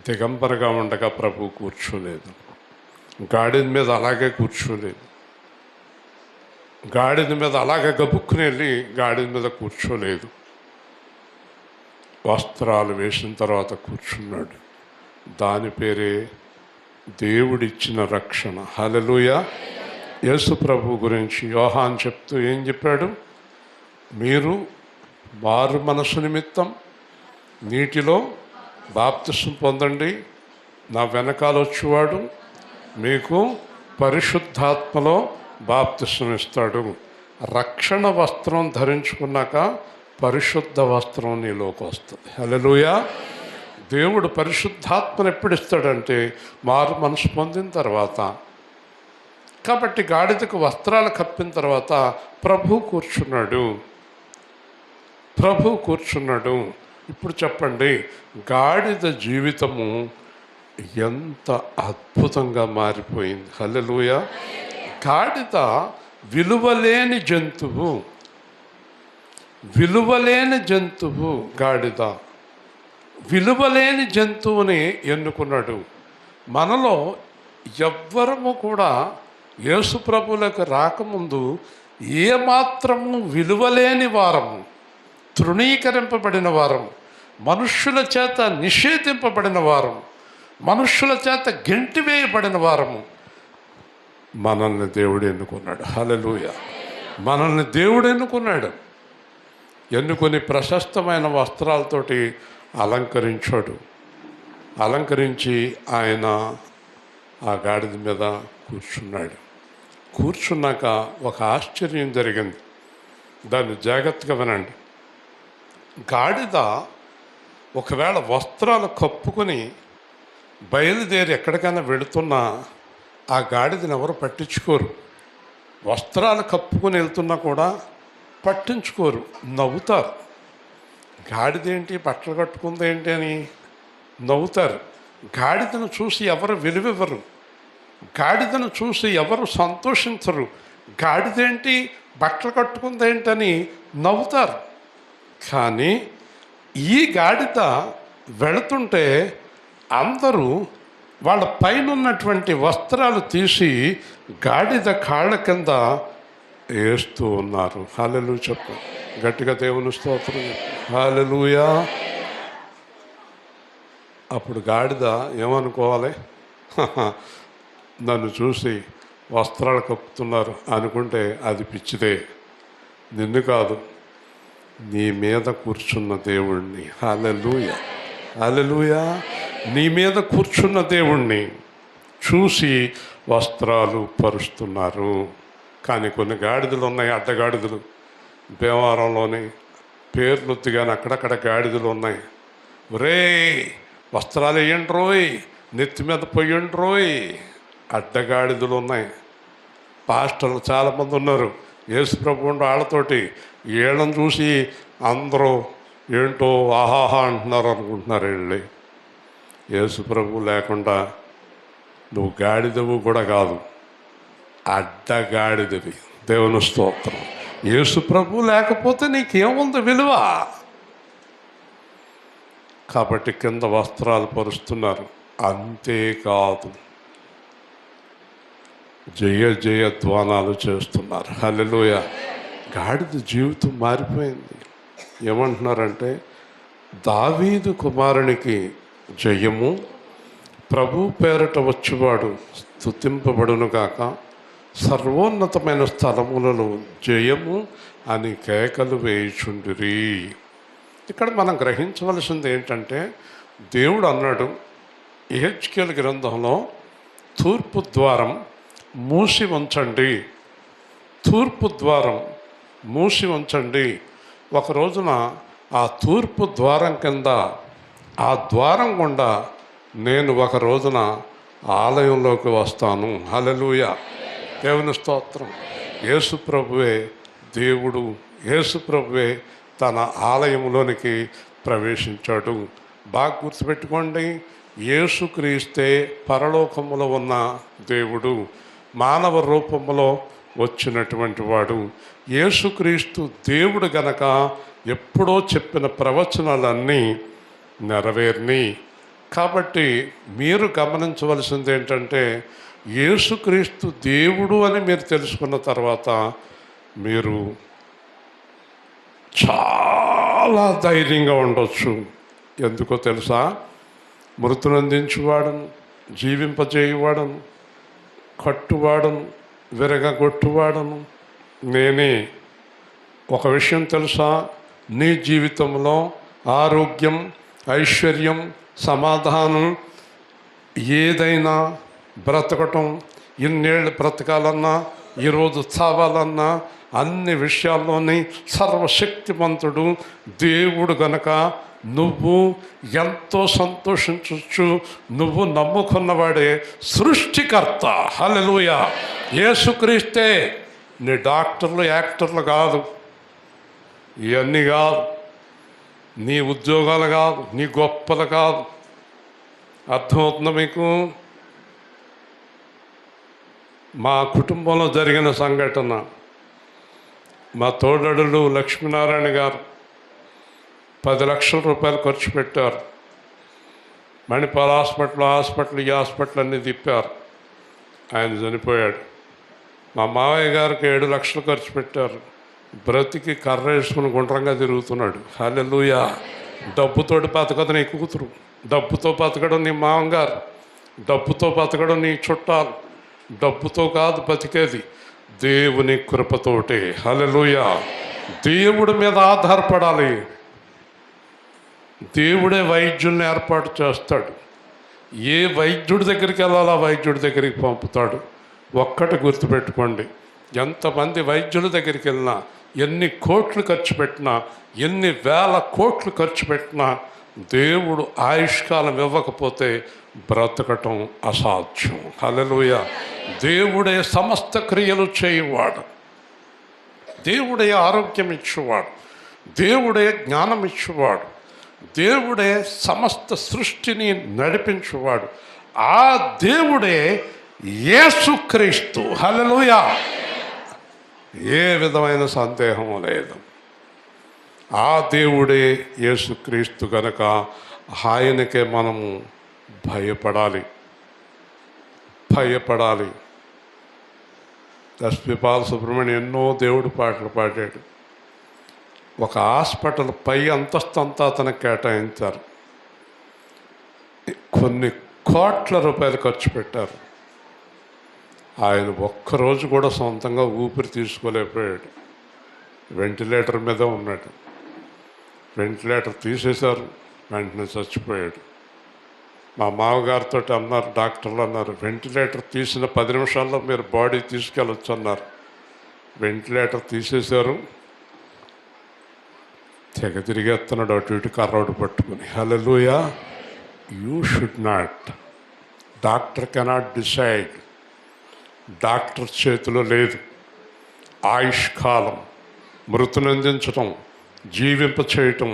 దిగంబరగా ఉండగా ప్రభు కూర్చోలేదు. గాడిద మీద అలాగే కూర్చోలేదు. గాడిద మీద అలాగే గబుక్కుని వెళ్ళి గాడిద మీద కూర్చోలేదు. వస్త్రాలు వేసిన తర్వాత కూర్చున్నాడు. దాని పేరే దేవుడిచ్చిన రక్షణ. హల్లెలూయా. యేసు ప్రభు గురించి యోహాను చెప్తూ ఏం చెప్పాడు? మీరు మారు మనసు నిమిత్తం నీటిలో బాప్తిసం పొందండి, నా వెనకాల వచ్చేవాడు మీకు పరిశుద్ధాత్మలో బాప్తిసం ఇస్తాడు. రక్షణ వస్త్రం ధరించుకున్నాక పరిశుద్ధ వస్త్రం నీలోకి వస్తుంది. హల్లెలూయా. దేవుడు పరిశుద్ధాత్మను ఎప్పుడు ఇస్తాడంటే మారు మనసు పొందిన తర్వాత. కాబట్టి గాడిదకు వస్త్రాలు కప్పిన తర్వాత ప్రభు కూర్చున్నాడు. ఇప్పుడు చెప్పండి, గాడిద జీవితము ఎంత అద్భుతంగా మారిపోయింది. హల్లెలూయా. గాడిద విలువలేని జంతువు. గాడిద విలువలేని జంతువుని ఎన్నుకున్నాడు. మనలో ఎవ్వరము కూడా యేసు ప్రభువులకు రాకముందు ఏమాత్రము విలువలేని వారము, తృణీకరింపబడిన వారం, మనుష్యుల చేత నిషేధింపబడిన వారం, మనుష్యుల చేత గెంటివేయబడిన వారము. మనల్ని దేవుడు ఎన్నుకున్నాడు. హల్లెలూయా. మనల్ని దేవుడు ఎన్నుకొని ప్రశస్తమైన వస్త్రాలతోటి అలంకరించి ఆయన ఆ గాడిద మీద కూర్చున్నాక ఒక ఆశ్చర్యం జరిగింది. దాన్ని జాగ్రత్తగా వినండి. గాడిద ఒకవేళ వస్త్రాలు కప్పుకొని బయలుదేరి ఎక్కడికైనా వెళుతున్నా ఆ గాడిదని ఎవరు పట్టించుకోరు. వస్త్రాలు కప్పుకొని వెళ్తున్నా కూడా పట్టించుకోరు, నవ్వుతారు. గాడిదేంటి బట్టలు కట్టుకుంది ఏంటి అని నవ్వుతారు. గాడిదను చూసి ఎవరు విలువివ్వరు, గాడిదను చూసి ఎవరు సంతోషించరు. గాడిదేంటి బట్టలు కట్టుకుంది ఏంటని నవ్వుతారు. కానీ ఈ గాడిద వెళుతుంటే అందరూ వాళ్ళ పైన ఉన్నటువంటి వస్త్రాలు తీసి గాడిద కాళ్ళ కింద వేస్తూ ఉన్నారు. హల్లెలూయా. చెప్పు గట్టిగా, దేవుని స్తోత్రం. హల్లెలూయా. అప్పుడు గాడిద ఏమనుకోవాలి? నన్ను చూసి వస్త్రాలు కప్పుతున్నారు అనుకుంటే అది పిచ్చిదే. నిన్ను కాదు, నీ మీద కూర్చున్న దేవుణ్ణి. హల్లెలూయా. హల్లెలూయా. నీ మీద కూర్చున్న దేవుణ్ణి చూసి వస్త్రాలు పరుస్తున్నారు. కానీ కొన్ని గాడిదలు ఉన్నాయి, అడ్డగాడిదలు. భీమవరంలోని పేర్లొత్తి కానీ అక్కడక్కడ గాడిదలు ఉన్నాయి. ఒరే వస్త్రాలు వేయండి రోయ్, నెత్తి మీద పొయ్యండి రోయ్. అడ్డగాడిదలు ఉన్నాయి. పాస్టర్లు చాలామంది ఉన్నారు, యేసు ప్రభు వాళ్ళతోటి. వీళ్ళని చూసి అందరూ ఏంటో ఆహాహా అంటున్నారు అనుకుంటున్నారు. వెళ్ళి యేసు ప్రభు లేకుండా నువ్వు గాడిదవు కూడా కాదు, అడ్డగాడిదవి. దేవుని స్తోత్రం. యేసు ప్రభు లేకపోతే నీకేముంది విలువ? కాబట్టి కింద వస్త్రాలు పరుస్తున్నారు. అంతేకాదు, జయ ధ్వానాలు చేస్తున్నారు. హల్లెలూయా. గాడిద జీవితం మారిపోయింది. ఏమంటున్నారంటే, దావీదు కుమారునికి జయము, ప్రభు పేరట వచ్చేవాడు స్తుతింపబడును గాక, సర్వోన్నతమైన స్థలములలో జయము అని కేకలు వేయుచుండిరి. ఇక్కడ మనం గ్రహించవలసింది ఏంటంటే, దేవుడు అన్నాడు యెహెజ్కేలు గ్రంథంలో, తూర్పు ద్వారం మూసి ఉంచండి, తూర్పు ద్వారం మూసి ఉంచండి. ఒక రోజున ఆ తూర్పు ద్వారం కింద, ఆ ద్వారం గుండా నేను ఒక రోజున ఆలయంలోకి వస్తాను. హల్లెలూయా. దేవుని స్తోత్రం. యేసు ప్రభువే దేవుడు, యేసు ప్రభువే తన ఆలయంలోనికి ప్రవేశించాడు. బాగా గుర్తుపెట్టుకోండి, యేసుక్రీస్తే పరలోకములో ఉన్న దేవుడు, మానవ రూపంలో వచ్చినటువంటి వాడు. యేసుక్రీస్తు దేవుడు గనక ఎప్పుడో చెప్పిన ప్రవచనాలన్నీ నెరవేరిని. కాబట్టి మీరు గమనించవలసింది ఏంటంటే యేసుక్రీస్తు దేవుడు అని మీరు తెలుసుకున్న తర్వాత మీరు చాలా ధైర్యంగా ఉండొచ్చు. ఎందుకో తెలుసా? మృతునందించువాడను, జీవింపజేయువాడను, కట్టువాడను, విరగగొట్టువాడను నేనే. ఒక విషయం తెలుసా? నీ జీవితంలో ఆరోగ్యం, ఐశ్వర్యం, సమాధానం ఏదైనా బ్రతకటం, ఇన్నేళ్ళు బ్రతకాలన్నా, ఈరోజు చావాలన్నా అన్ని విషయాల్లోని సర్వశక్తిమంతుడు దేవుడు గనక నువ్వు ఎంతో సంతోషించవచ్చు. నువ్వు నమ్ముకున్నవాడే సృష్టికర్త. హల్లెలూయా! యేసుక్రీస్తే. నీ డాక్టర్లు, యాక్టర్లు కాదు, ఇవన్నీ కాదు, నీ ఉద్యోగాలు కాదు, నీ గొప్పలు కాదు. అర్థమవుతుందా మీకు? మా కుటుంబంలో జరిగిన సంఘటన, మా తోడడులు లక్ష్మీనారాయణ గారు 10 లక్షల రూపాయలు ఖర్చు పెట్టారు. మణిపాల్ హాస్పిటల్ ఈ హాస్పిటల్ అన్నీ తిప్పారు. ఆయన చనిపోయాడు. మా మావయ్య గారికి 7 లక్షలు ఖర్చు పెట్టారు. బ్రతికి కర్ర వేసుకుని గుండ్రంగా తిరుగుతున్నాడు. హల్లెలూయా! డబ్బుతోటి బతకదు నీ కూతురు, డబ్బుతో బతకడం నీ మామగారు, డబ్బుతో బతకడం నీ చుట్టాలు. డబ్బుతో కాదు బతికేది, దేవుని కృపతోటే. హల్లెలూయా! దేవుడి మీద ఆధారపడాలి. దేవుడే వైద్యుల్ని ఏర్పాటు చేస్తాడు. ఏ వైద్యుడి దగ్గరికి వెళ్ళాలో ఆ వైద్యుడి దగ్గరికి పంపుతాడు. ఒక్కటి గుర్తుపెట్టుకోండి, ఎంతమంది వైద్యుల దగ్గరికి వెళ్ళినా, ఎన్ని కోట్లు ఖర్చు పెట్టినా, ఎన్ని వేల కోట్లు ఖర్చు పెట్టినా దేవుడు ఆయుష్కాలం ఇవ్వకపోతే బ్రతకటం అసాధ్యం. హల్లెలూయా! దేవుడే సమస్త క్రియలు చేయువాడు, దేవుడే ఆరోగ్యం ఇచ్చేవాడు, దేవుడే జ్ఞానం ఇచ్చేవాడు, దేవుడే సమస్త సృష్టిని నడిపించేవాడు. ఆ దేవుడే యేసుక్రీస్తు. హల్లెలూయా! ఏ విధమైన సందేహం లేదు. ఆ దేవుడే యేసుక్రీస్తు గనక ఆయనకే మనము భయపడాలి. ఎస్పి బాలసుబ్రహ్మణ్యం ఎన్నో దేవుడి పాటలు పాడాడు. ఒక హాస్పిటల్ పై అంతస్తు అంతా అతనికి కేటాయించారు. కొన్ని కోట్ల రూపాయలు ఖర్చు పెట్టారు. ఆయన ఒక్కరోజు కూడా సొంతంగా ఊపిరి తీసుకోలేకపోయాడు. వెంటిలేటర్ మీద ఉన్నాడు. వెంటిలేటర్ తీసేశారు, వెంటనే చచ్చిపోయాడు. మా మామగారితో అన్నారు, డాక్టర్లు అన్నారు, వెంటిలేటర్ తీసిన 10 నిమిషాల్లో మీరు బాడీ తీసుకెళ్ళొచ్చు అన్నారు. వెంటిలేటర్ తీసేశారు, తెగ తిరిగేస్తున్నాడు అటు ఇటు కర్రోడు పట్టుకుని. Hallelujah! You should not. Doctor cannot decide. Doctor చేతిలో లేదు. ఆయుష్కాలం, మృతునందించటం, జీవింప చేయటం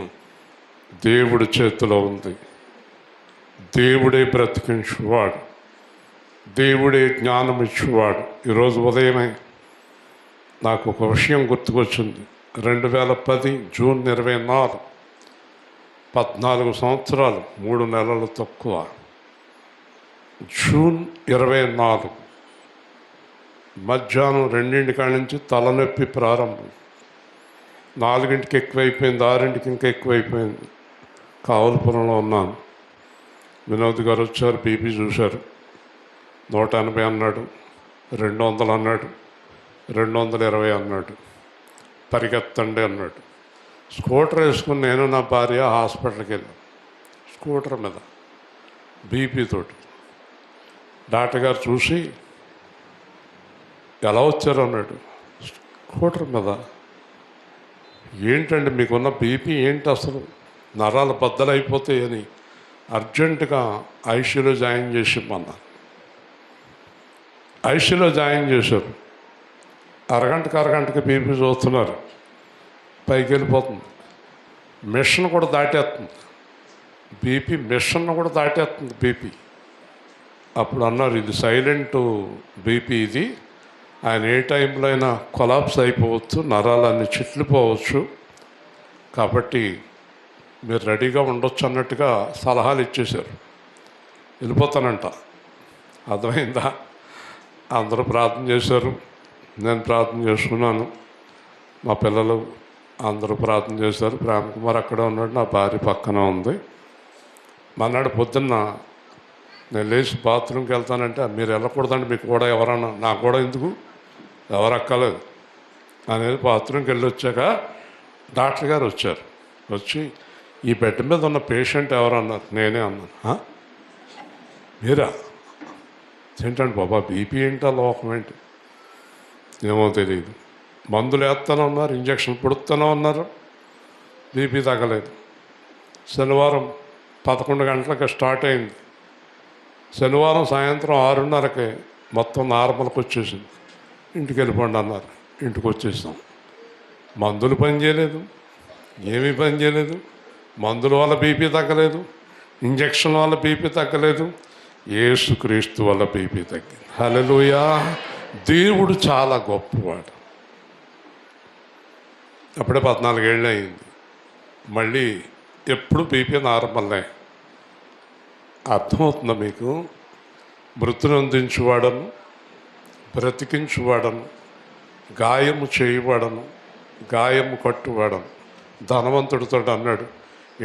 దేవుడి చేతిలో ఉంది. దేవుడే బ్రతికించువాడు, దేవుడే జ్ఞానం ఇచ్చేవాడు. ఈరోజు ఉదయమే నాకు ఒక విషయం గుర్తుకొచ్చింది. 2010 జూన్ 24, 14 సంవత్సరాలు 3 నెలలు తక్కువ. జూన్ 24 మధ్యాహ్నం 2 కాడి నుంచి తలనొప్పి ప్రారంభం. 4కి ఎక్కువైపోయింది, 6కి ఇంకా ఎక్కువైపోయింది. కావలపురంలో ఉన్నాను. వినోద్ గారు వచ్చారు, బీపీ చూశారు. 180 అన్నాడు, 200 అన్నాడు, 220 అన్నాడు. పరిగెత్తండి అన్నాడు. స్కూటర్ వేసుకుని నేను నా భార్య హాస్పిటల్కి వెళ్ళాం. స్కూటర్ మీద బీపీతోటి. డాక్టర్ గారు చూసి ఎలా వచ్చారు అన్నాడు. స్కూటర్ మీద. ఏంటండి మీకున్న బీపీ ఏంటి అసలు? నరాలు బద్దలైపోతాయని అర్జెంటుగా ఐసీయూలో జాయిన్ చేసి అన్నారు. ఐసీయూలో జాయిన్ చేశారు. అరగంటకి బీపీ చూస్తున్నారు, పైకి వెళ్ళిపోతుంది. మిషన్ కూడా దాటేస్తుంది బీపీ, మిషన్ కూడా దాటేస్తుంది బీపీ. అప్పుడు అన్నారు, ఇది సైలెంట్ బీపీ, ఇది ఆయన ఏ టైంలో అయినా కొలాప్స్ అయిపోవచ్చు, నరాలన్నీ చిట్లిపోవచ్చు, కాబట్టి మీరు రెడీగా ఉండొచ్చు అన్నట్టుగా సలహాలు ఇచ్చేశారు. వెళ్ళిపోతానంట. అర్థమైందా? అందరూ ప్రార్థన చేశారు, నేను ప్రార్థన చేసుకున్నాను, మా పిల్లలు అందరూ ప్రార్థన చేశారు. ప్రేమ్ కుమార్ అక్కడే ఉన్నాడు, నా భార్య పక్కన ఉంది. మన్నాడు పొద్దున్న నేను లేచి బాత్రూమ్కి వెళ్తానంటే, మీరు వెళ్ళకూడదండి, మీకు కూడా ఎవరన్నా, నాకు కూడా ఎందుకు, ఎవరు అక్కలేదు అనేది బాత్రూమ్కి వెళ్ళి వచ్చాక డాక్టర్ గారు వచ్చారు. వచ్చి ఈ బెడ్ మీద ఉన్న పేషెంట్ ఎవరు అన్నారు. నేనే అన్నాను. మీరా? ఏంటండి బాబా, బీపీ ఏంటా, లోకం ఏంటి, ఏమో తెలియదు. మందులు వేస్తూనే ఉన్నారు, ఇంజక్షన్ పొడుస్తూనే ఉన్నారు, బీపీ తగ్గలేదు. శనివారం 11 గంటలకు స్టార్ట్ అయింది. శనివారం సాయంత్రం 6:30కి మొత్తం నార్మల్కి వచ్చేసింది. ఇంటికి వెళ్ళిపోండి అన్నారు. ఇంటికి వచ్చేసాం. మందులు పని చేయలేదు, ఏమీ పని చేయలేదు. మందుల వల్ల బీపీ తగ్గలేదు, ఇంజక్షన్ వల్ల బీపీ తగ్గలేదు, యేసుక్రీస్తు వల్ల బీపీ తగ్గింది. హల్లెలూయా! దేవుడు చాలా గొప్పవాడు. అప్పుడే 14 ఏళ్ళు అయింది. మళ్ళీ ఎప్పుడు బీపీ నార్మల్లే. అర్థమవుతుందా మీకు? మృతుని అందించువాడను, బ్రతికించువాడను, గాయము చేయువాడను, గాయము కట్టువాడను. ధనవంతుడితో అన్నాడు,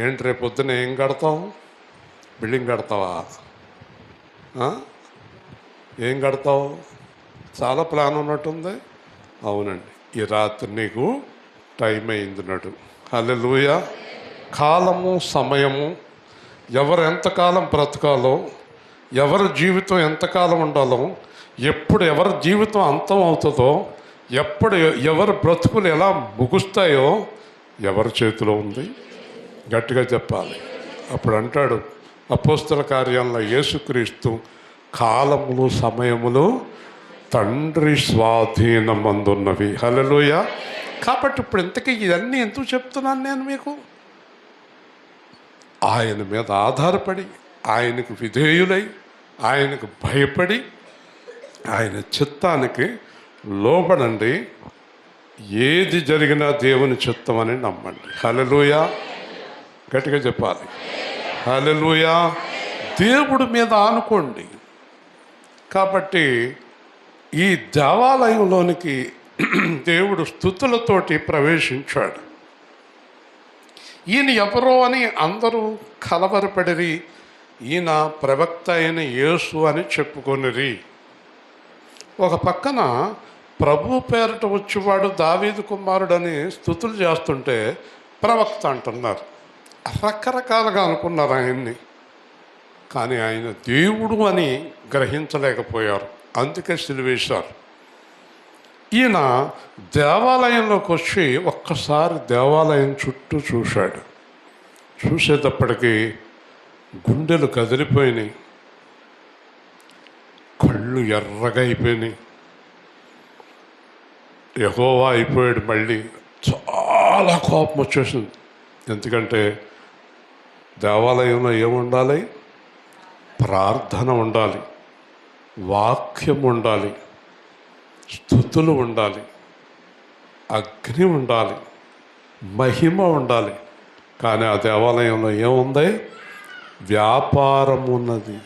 ఏంటి రేపు పొద్దున ఏం కడతావు? బిల్డింగ్ కడతావా? ఏం కడతావు? చాలా ప్లాన్ ఉన్నట్టుంది. అవునండి, ఈ రాత్రి నీకు టైం అయింది నడు. హల్లెలూయా! కాలము, సమయము, ఎవరు ఎంతకాలం బ్రతకాలో, ఎవరి జీవితం ఎంతకాలం ఉండాలో, ఎప్పుడు ఎవరి జీవితం అంతం అవుతుందో, ఎప్పుడు ఎవరి బ్రతుకులు ఎలా ముగుస్తాయో ఎవరి చేతిలో ఉంది? గట్టిగా చెప్పాలి. అప్పుడు అంటాడు అపోస్తల కార్యాల్లో యేసుక్రీస్తు, కాలములు సమయములు తండ్రి స్వాధీనమందున్నవి. హల్లెలూయా! కాబట్టి ఇప్పుడు ఇంతకీ ఇవన్నీ ఎందుకు చెప్తున్నాను నేను మీకు? ఆయన మీద ఆధారపడి, ఆయనకు విధేయులై, ఆయనకు భయపడి, ఆయన చిత్తానికి లోబడండి. ఏది జరిగినా దేవుని చిత్తం అని నమ్మండి. హల్లెలూయా! గట్టిగా చెప్పాలి. హల్లెలూయా! దేవుడి మీద ఆనుకోండి. కాబట్టి ఈ దేవాలయంలోనికి దేవుడు స్తుతులతోటి ప్రవేశించాడు. ఈయన ఎవరో అని అందరూ కలవరపడిరి. ఈయన ప్రవక్త అయిన యేసు అని చెప్పుకొనిరి. ఒక పక్కన ప్రభు పేరట వచ్చేవాడు దావీదు కుమారుడని స్తుతులు చేస్తుంటే ప్రవక్త అంటున్నారు. రకరకాలుగా అనుకున్నారు ఆయన్ని. కానీ ఆయన దేవుడు అని గ్రహించలేకపోయారు. అందుకే సిలువేశారు. ఈయన దేవాలయంలోకి వచ్చి ఒక్కసారి దేవాలయం చుట్టూ చూశాడు. చూసేటప్పటికి గుండెలు కదిలిపోయినాయి, కళ్ళు ఎర్రగా అయిపోయినాయి. యెహోవా అయిపోయాడు. మళ్ళీ చాలా కోపం వచ్చేసింది. ఎందుకంటే దేవాలయంలో ఏముండాలి? ప్రార్థన ఉండాలి, వాక్యం ఉండాలి, స్తుతులు ఉండాలి, అగ్ని ఉండాలి, మహిమ ఉండాలి. కానీ ఆ దేవాలయంలో ఏముంది? వ్యాపారం ఉన్నది.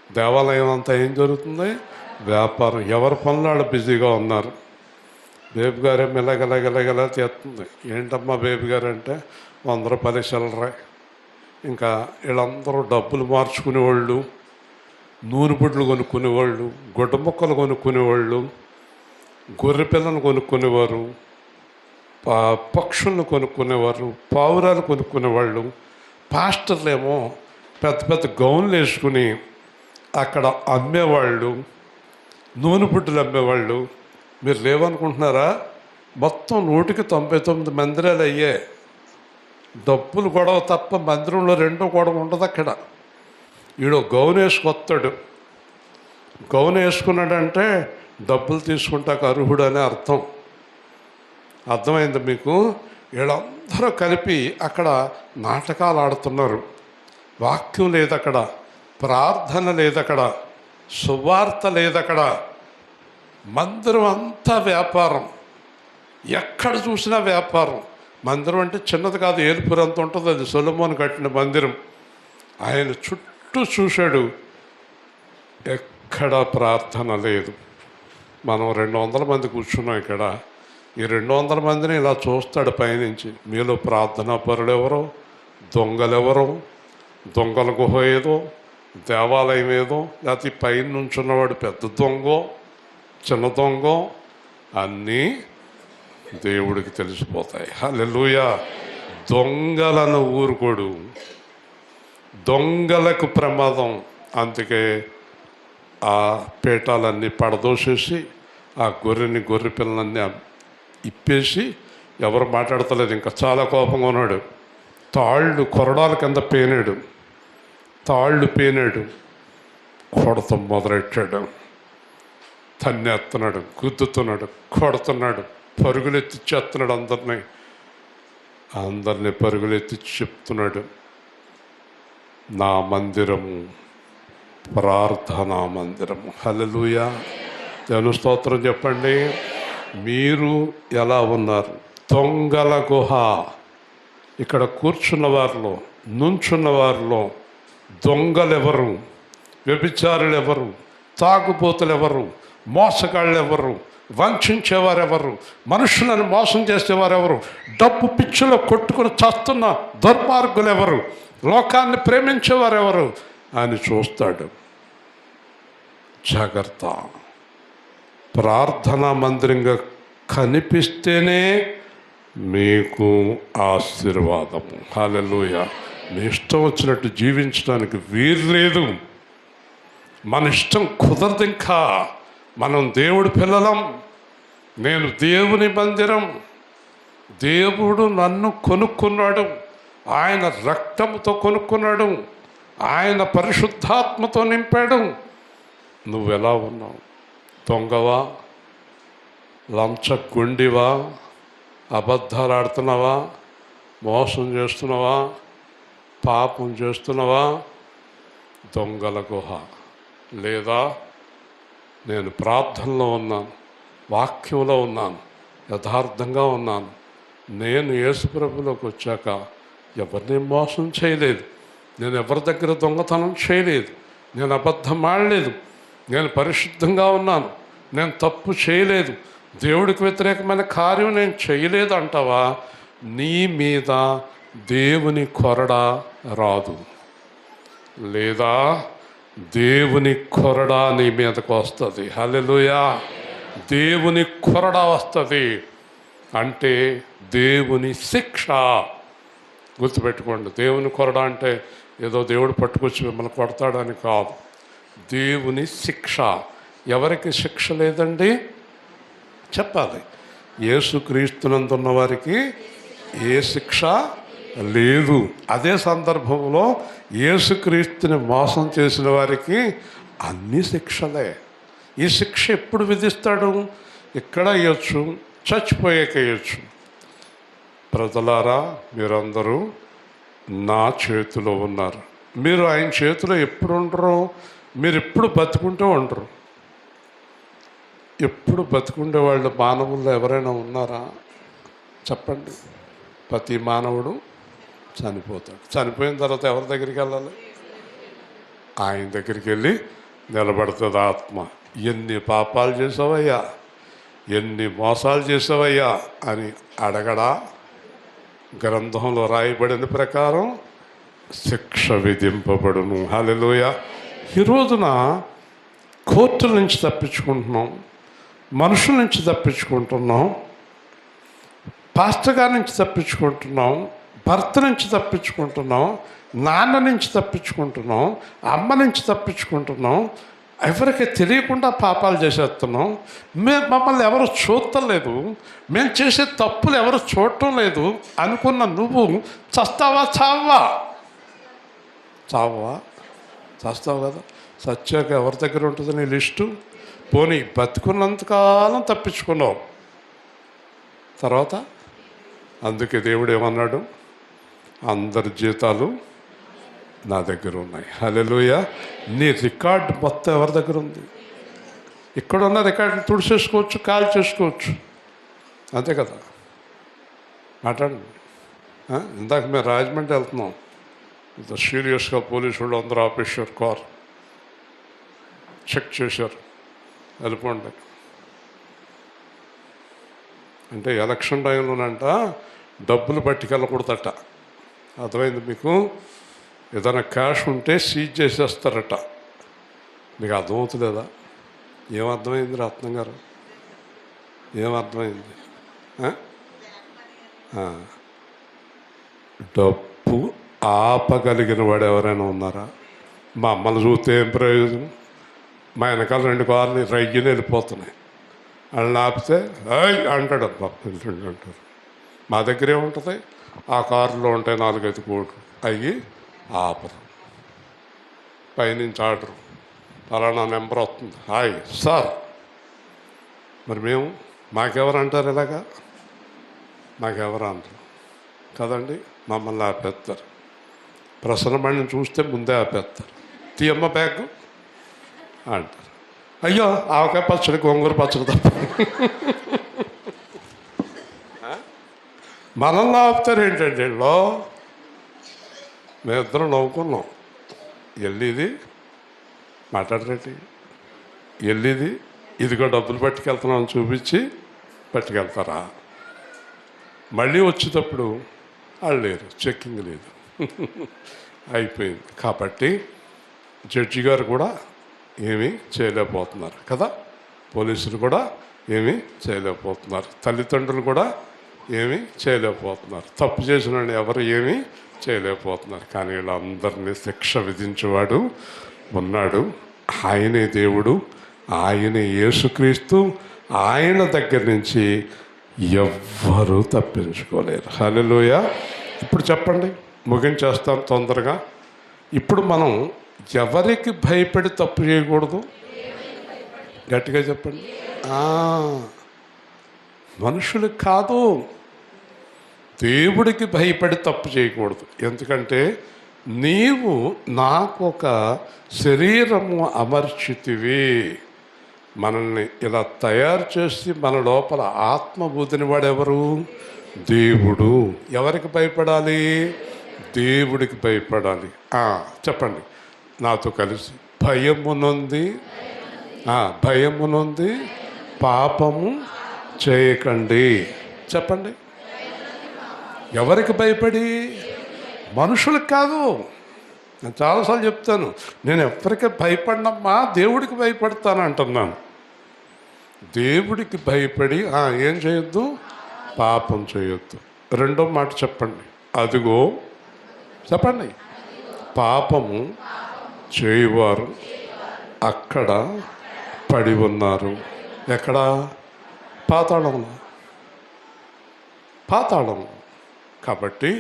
దేవాలయం అంతా ఏం జరుగుతుంది? వ్యాపారం. ఎవరి పనులు బిజీగా ఉన్నారు. బేబీ గారే మెల్లగలగలగలా చేస్తుంది. ఏంటమ్మా బేబీ గారు అంటే 100 రూపాయలు చిల్లర. ఇంకా వీళ్ళందరూ డబ్బులు మార్చుకునేవాళ్ళు, నూనె బుడ్లు కొనుక్కునేవాళ్ళు, గుడ్డ ముక్కలు కొనుక్కునేవాళ్ళు, గొర్రె పిల్లలు కొనుక్కునేవారు, పక్షులను కొనుక్కునేవారు, పావురాలు కొనుక్కునేవాళ్ళు. పాస్టర్లేమో పెద్ద పెద్ద గౌన్లు వేసుకుని అక్కడ అమ్మేవాళ్ళు, నూనె బుడ్డలు అమ్మేవాళ్ళు. మీరు లేవనుకుంటున్నారా? మొత్తం 199 మందిరాలు అయ్యాయి. డబ్బులు గొడవ తప్ప మందిరంలో రెండో గొడవ ఉండదు. అక్కడ వీడు గౌన్ వేసుకొస్తాడు. గౌన్ వేసుకున్నాడంటే డబ్బులు తీసుకుంటాక అర్హుడు అని అర్థం. అర్థమైంది మీకు? వీళ్ళందరూ కలిపి అక్కడ నాటకాలు ఆడుతున్నారు. వాక్యం లేదక్కడ, ప్రార్థన లేదక్కడ, సువార్త లేదక్కడ. మందిరం అంతా వ్యాపారం, ఎక్కడ చూసినా వ్యాపారం. మందిరం అంటే చిన్నది కాదు, ఏలుపురంత ఉంటుంది. అది సొలొమోను కట్టిన మందిరం. ఆయన చుట్టూ చుట్టూ చూశాడు, ఎక్కడ ప్రార్థన లేదు. మనం 200 మంది కూర్చున్నాం ఇక్కడ. ఈ 200 మందిని ఇలా చూస్తాడు పైనుంచి. మీలో ప్రార్థనా పరులు ఎవరో, దొంగలెవరో, దొంగల గుహ ఏదో, దేవాలయం ఏదో, లేకపోతే పైన నుంచున్నవాడు పెద్ద దొంగో చిన్న దొంగో అన్నీ దేవుడికి తెలిసిపోతాయి. హల్లెలూయా. దొంగలను ఊరుకోడు, దొంగలకు ప్రమాదం. అందుకే ఆ పీఠాలన్నీ పడదోసేసి ఆ గొర్రె పిల్లలన్నీ ఇప్పేసి, ఎవరు మాట్లాడతలేదు, ఇంకా చాలా కోపంగా ఉన్నాడు. కొరడాల కింద తాళ్ళు పేనాడు, కొడతాం మొదలెట్టాడు. తన్నెత్తున్నాడు, గుద్దుతున్నాడు, కొడుతున్నాడు, పరుగులెత్తిచ్చేస్తున్నాడు. అందరినీ పరుగులెత్తిచ్చి చెప్తున్నాడు, నా మందిరము ప్రార్థనా మందిరము. హల్లెలూయా. దేవుని స్తోత్రం చెప్పండి. మీరు ఎలా ఉన్నారు? దొంగల గుహ. ఇక్కడ కూర్చున్న వారిలో, నుంచున్న వారిలో దొంగలెవరు, వ్యభిచారులు ఎవరు, తాగుబోతులు ఎవరు, మోసగాళ్ళు ఎవరు, వంచేవారెవరు, మనుషులను మోసం చేసేవారెవరు, డబ్బు పిచ్చిలో కొట్టుకుని చస్తున్న దుర్మార్గులు ఎవరు, లోకాన్ని ప్రేమించేవారెవరు అని చూస్తాడు. జాగ్రత్త. ప్రార్థనా మందిరంగా కనిపిస్తేనే మీకు ఆశీర్వాదము. హల్లెలూయా. మీ ఇష్టం వచ్చినట్టు జీవించడానికి వీలు లేదు. మన ఇష్టం కుదరదు. ఇంకా మనం దేవుడి పిల్లలం. నేను దేవుని మందిరం. దేవుడు నన్ను కొనుక్కున్నాడు, ఆయన రక్తంతో కొనుక్కున్నాడు, ఆయన పరిశుద్ధాత్మతో నింపాడు. నువ్వెలా ఉన్నావు? దొంగవా, లంచగొండివా, అబద్ధాలు ఆడుతున్నావా, మోసం చేస్తున్నావా, పాపం చేస్తున్నావా? దొంగల గుహ. లేదా నేను ప్రార్థనలో ఉన్నాను, వాక్యంలో ఉన్నాను, యథార్థంగా ఉన్నాను, నేను యేసుప్రభులోకి వచ్చాక ఎవరిని మోసం చేయలేదు, నేను ఎవరి దగ్గర దొంగతనం చేయలేదు, నేను అబద్ధం ఆడలేదు, నేను పరిశుద్ధంగా ఉన్నాను, నేను తప్పు చేయలేదు, దేవుడికి వ్యతిరేకమైన కార్యం నేను చేయలేదు అంటావా? నీ మీద దేవుని కొరడా రాదు. లేదా దేవుని కొరడా నీ మీదకు వస్తుంది. హల్లెలూయా. దేవుని కొరడా వస్తుంది అంటే దేవుని శిక్ష. గుర్తుపెట్టుకోండి, దేవుని కొరడా అంటే ఏదో దేవుడు పట్టుకొచ్చి మిమ్మల్ని కొడతాడని కాదు. దేవుని శిక్ష. ఎవరికి శిక్ష లేదండి? చెప్పాలి. యేసుక్రీస్తునందున్న వారికి ఏ శిక్ష లేదు. అదే సందర్భంలో యేసుక్రీస్తుని మోసం చేసిన వారికి అన్ని శిక్షలే. ఈ శిక్ష ఎప్పుడు విధిస్తాడు? ఇక్కడ వేయచ్చు, చచ్చిపోయాక వేయచ్చు. ప్రజలారా, మీరందరూ నా చేతిలో ఉన్నారు. మీరు ఆయన చేతిలో ఎప్పుడు ఉండరు? మీరు ఎప్పుడు బతుకుంటూ ఉండరు. ఎప్పుడు బతుకుండే వాళ్ళు మానవుల్లో ఎవరైనా ఉన్నారా? చెప్పండి. ప్రతి మానవుడు చనిపోతాడు. చనిపోయిన తర్వాత ఎవరి దగ్గరికి వెళ్ళాలి? ఆయన దగ్గరికి వెళ్ళి నిలబడుతుంది ఆత్మ. ఎన్ని పాపాలు చేసావయ్యా, ఎన్ని మోసాలు చేసావయ్యా అని అడగడా? గ్రంథంలో రాయబడిన ప్రకారం శిక్ష విధింపబడును. హల్లెలూయా. ఈ రోజున కోర్టుల నుంచి తప్పించుకుంటున్నాం, మనుషుల నుంచి తప్పించుకుంటున్నాం, పాస్టర్ గారి నుంచి తప్పించుకుంటున్నాం, భర్త నుంచి తప్పించుకుంటున్నాం, నాన్న నుంచి తప్పించుకుంటున్నాం, అమ్మ నుంచి తప్పించుకుంటున్నాం. ఎవరికి తెలియకుండా పాపాలు చేసేస్తున్నాం. మమ్మల్ని ఎవరు చూడలేదు, మేము చేసే తప్పులు ఎవరు చూడటం లేదు అనుకున్న నువ్వు చస్తావా? చావా? చస్తావు కదా. సత్యాక ఎవరి దగ్గర ఉంటుంది నీ లిస్టు? పోనీ బతుకున్నంతకాలం తప్పించుకున్నావు. తర్వాత అందుకే దేవుడు ఏమన్నాడు? అందరి జీతాలు నా దగ్గర ఉన్నాయి. హల్లెలూయా. నీ రికార్డు మొత్తం ఎవరి దగ్గర ఉంది? ఇక్కడున్న రికార్డుని తుడిచేసుకోవచ్చు, కాల్ చేసుకోవచ్చు. అంతే కదా. మాట్లాడండి. ఇందాక మేము రాజమండ్రి వెళ్తున్నాం. ఇంత సీరియస్గా పోలీసు వాళ్ళు అందరూ ఆపేశారు, కార్ చెక్ చేశారు, వెళ్ళిపోండి అంటే ఎలక్షన్ టైంలోనంట డబ్బులు పట్టుకెళ్ళకూడదట. అర్థమైంది మీకు? ఏదైనా క్యాష్ ఉంటే సీజ్ చేసేస్తారట. మీకు అర్థమవుతుందా? ఏమర్థమైంది రత్నం గారు? ఏమర్థమైంది? డబ్బు ఆపగలిగిన వాడు ఎవరైనా ఉన్నారా? మా అమ్మలు చూస్తే ఏం ప్రయోజనం? మా వెనకాల 2 కార్లు రయ్యని వెళ్ళిపోతున్నాయి, వాళ్ళని ఆపితే అయ్ అంటాడు, అంటారు. మా దగ్గర ఏముంటుంది? ఆ కారులో ఉంటాయి 4-5 కోట్లు, అయ్యి ఆపరు. పైనుంచి ఆర్డరు, పలానా నెంబర్ వస్తుంది, హాయ్ సార్. మరి మేము మాకెవరు అంటారు ఇలాగా? మాకెవరు అంటారు కదండి? మమ్మల్ని ఆపేస్తారు. ప్రసన్న బండిని చూస్తే ముందే ఆపేస్తారు. తీయమ్మ బ్యాగ్ అంటారు. అయ్యో ఆవకాయ పచ్చడి, గోంగూర పచ్చడి తప్ప మనల్ని ఆపుతారు ఏంటంటే వీళ్ళు. మేమిద్దరం నవ్వుకున్నాం. వెళ్ళిది మాట్లాడరేంటి, వెళ్ళిది ఇదిగో డబ్బులు పట్టుకెళ్తున్నాం అని చూపించి పట్టుకెళ్తారా? మళ్ళీ వచ్చేటప్పుడు వాళ్ళు లేరు, చెక్కింగ్ లేదు, అయిపోయింది. కాబట్టి జడ్జి గారు కూడా ఏమీ చేయలేకపోతున్నారు కదా, పోలీసులు కూడా ఏమీ చేయలేకపోతున్నారు, తల్లిదండ్రులు కూడా ఏమీ చేయలేకపోతున్నారు, తప్పు చేసిన వాళ్ళు ఎవరు ఏమీ చేయలేకపోతున్నారు. కానీ వీళ్ళందరినీ శిక్ష విధించేవాడు ఉన్నాడు. ఆయనే దేవుడు, ఆయనే యేసుక్రీస్తు. ఆయన దగ్గర నుంచి ఎవ్వరూ తప్పించుకోలేరు. హల్లెలూయా. ఇప్పుడు చెప్పండి, ముగించేస్తాం తొందరగా. ఇప్పుడు మనం ఎవరికి భయపడి తప్పు చేయకూడదు? గట్టిగా చెప్పండి. మనుషులకు కాదు, దేవుడికి భయపడి తప్పు చేయకూడదు. ఎందుకంటే నీవు నాకు ఒక శరీరము అమర్చితివి, మనల్ని ఇలా తయారు చేసి మన లోపల ఆత్మ బుద్ధిని వాడెవరు? దేవుడు. ఎవరికి భయపడాలి? దేవుడికి భయపడాలి. చెప్పండి నాతో కలిసి, భయమునుంది భయమునుంది పాపము చేయకండి. చెప్పండి. ఎవరికి భయపడి? మనుషులకు కాదు. నేను చాలాసార్లు చెప్తాను, నేను ఎవరికి భయపడినమ్మా, దేవుడికి భయపడతాను అంటున్నాను. దేవుడికి భయపడి ఏం చేయొద్దు? పాపం చేయొద్దు. రెండో మాట చెప్పండి, అదిగో చెప్పండి, పాపము చేయువారు అక్కడ పడి ఉన్నారు. ఎక్కడ? పాతాళంలో. పాతాళం. కాబట్టి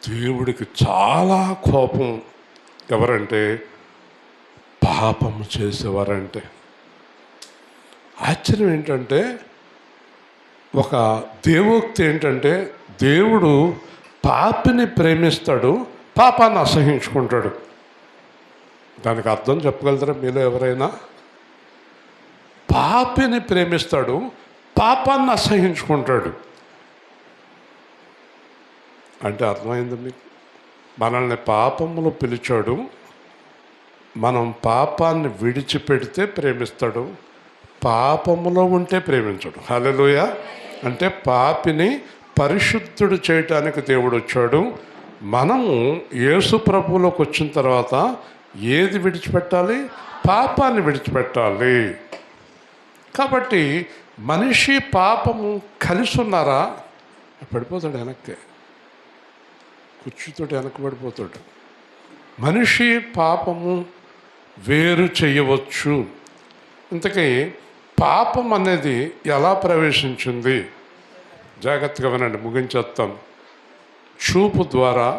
దేవుడికి చాలా కోపం ఎవరంటే పాపము చేసేవారంటే. ఆశ్చర్యం ఏంటంటే, ఒక దేవోక్తి ఏంటంటే, దేవుడు పాపిని ప్రేమిస్తాడు, పాపాన్ని అసహించుకుంటాడు. దానికి అర్థం చెప్పగలుగుతారా మీలో ఎవరైనా? పాపిని ప్రేమిస్తాడు, పాపాన్ని అసహించుకుంటాడు అంటే అర్థమైంది మీకు? మనల్ని పాపములు పిలిచాడు, మనం పాపాన్ని విడిచిపెడితే ప్రేమిస్తాడు, పాపములో ఉంటే ప్రేమించడు. హల్లెలూయా. అంటే పాపిని పరిశుద్ధుడు చేయటానికి దేవుడు వచ్చాడు. మనము యేసు ప్రభువులోకి వచ్చిన తర్వాత ఏది విడిచిపెట్టాలి? పాపాన్ని విడిచిపెట్టాలి. కాబట్టి మనిషి పాపము కలిసి ఉన్నారా? పడిపోతాడు, వెనక్కి కుర్చీతో వెనక్కి పడిపోతాడు. మనిషి పాపము వేరు చేయవచ్చు. ఇంతకీ పాపం అనేది ఎలా ప్రవేశించింది? జాగ్రత్తగా వినండి, ముగించేస్తాం. చూపు ద్వారా,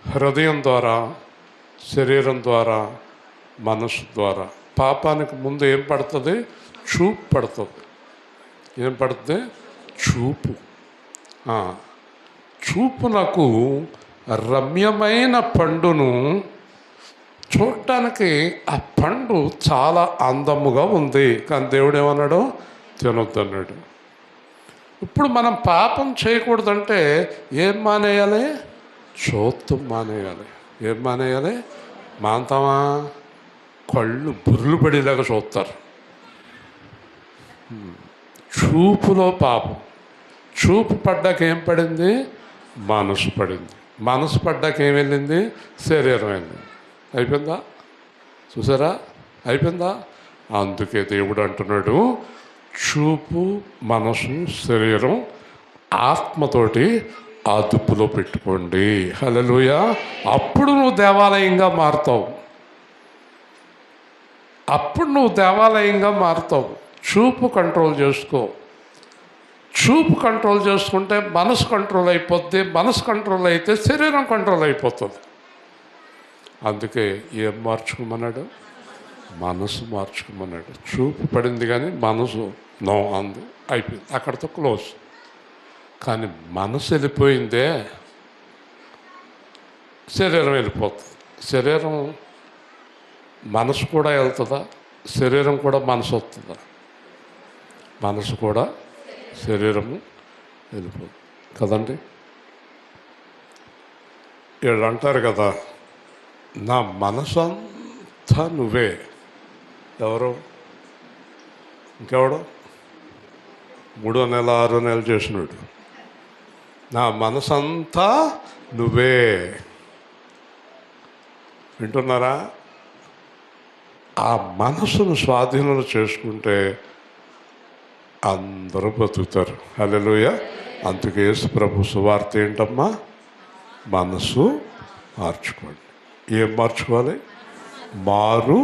హృదయం ద్వారా, శరీరం ద్వారా, మనసు ద్వారా. పాపానికి ముందు ఏం పడుతుంది? చూపు పడుతుంది. ఏం పడుతుంది? చూపు. చూపునకు రమ్యమైన పండును చూడటానికి ఆ పండు చాలా అందముగా ఉంది, కానీ దేవుడు ఏమన్నాడు? తినొద్దన్నాడు. ఇప్పుడు మనం పాపం చేయకూడదంటే ఏం మానేయాలి? చూత్తం మానేయాలి. ఏం మానేయాలి? మాంతామా కళ్ళు బుర్రులు పడేలాగా చూస్తారు. చూపులో పాపం. చూపు పడ్డాక ఏం పడింది? మనసు పడింది. మనసు పడ్డాక ఏం వెళ్ళింది? శరీరం వెళ్ళింది. అయిపోయిందా? చూసారా? అయిపోయిందా? అందుకే దేవుడు అంటున్నాడు, చూపు, మనసు, శరీరం ఆత్మతోటి అదుపులో పెట్టుకోండి. హల్లెలూయా. అప్పుడు నువ్వు దేవాలయంగా మారుతావు. అప్పుడు నువ్వు దేవాలయంగా మారుతావు. చూపు కంట్రోల్ చేసుకో. చూపు కంట్రోల్ చేసుకుంటే మనసు కంట్రోల్ అయిపోద్ది. మనసు కంట్రోల్ అయితే శరీరం కంట్రోల్ అయిపోతుంది. అందుకే ఏం మార్చుకోమన్నాడు? మనసు మార్చుకోమన్నాడు. చూపు పడింది కానీ మనసు నో అంది, అయిపోయింది, అక్కడితో క్లోజ్. కానీ మనసు వెళ్ళిపోయిందే, శరీరం వెళ్ళిపోతుంది. శరీరం మనసు కూడా వెళ్తుందా? శరీరం కూడా మనసు వస్తుందా? మనసు కూడా శరీరము వెళ్ళిపోతుంది కదండి. వీళ్ళు అంటారు కదా, నా మనసు అంతా నువ్వే. ఎవరు? ఇంకెవడు? 3వ నెల 6వ నెల చేసినాడు. నా మనసంతా నువ్వే. వింటున్నారా? ఆ మనసును స్వాధీనం చేసుకుంటే అందరూ బతుకుతారు. హల్లెలూయా. అందుకే యేసు ప్రభు సువార్త ఏంటమ్మా? మనసు మార్చుకోండి. ఏం మార్చుకోవాలి? మారు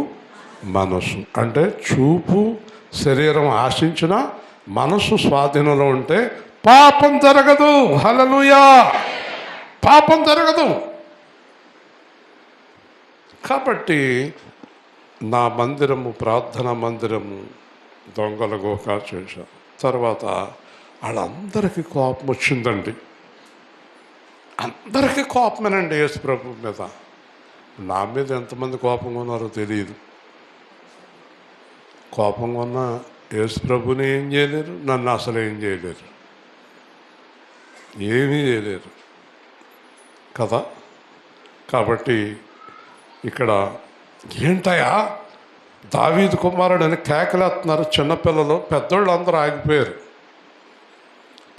మనసు. అంటే చూపు, శరీరం ఆశించిన మనసు స్వాధీనంలో ఉంటే పాపం జరగదు. హల్లెలూయా. పాపం జరగదు. కాబట్టి నా మందిరము, ప్రార్థనా మందిరము దొంగల గోక చేశారు. తర్వాత వాళ్ళందరికీ కోపం వచ్చిందండి. అందరికీ కోపమేనండి యేసు ప్రభు మీద. నా మీద ఎంతమంది కోపంగా ఉన్నారో తెలియదు. కోపంగా ఉన్న యేసు ప్రభుని ఏం చేయలేరు, నన్ను అసలు ఏం చేయలేరు, ఏమీ చేయలేరు కదా. కాబట్టి ఇక్కడ ఏంటయా దావీదు కుమారుడు అని కేకలేస్తున్నారు చిన్నపిల్లలు. పెద్దోళ్ళు అందరూ ఆగిపోయారు.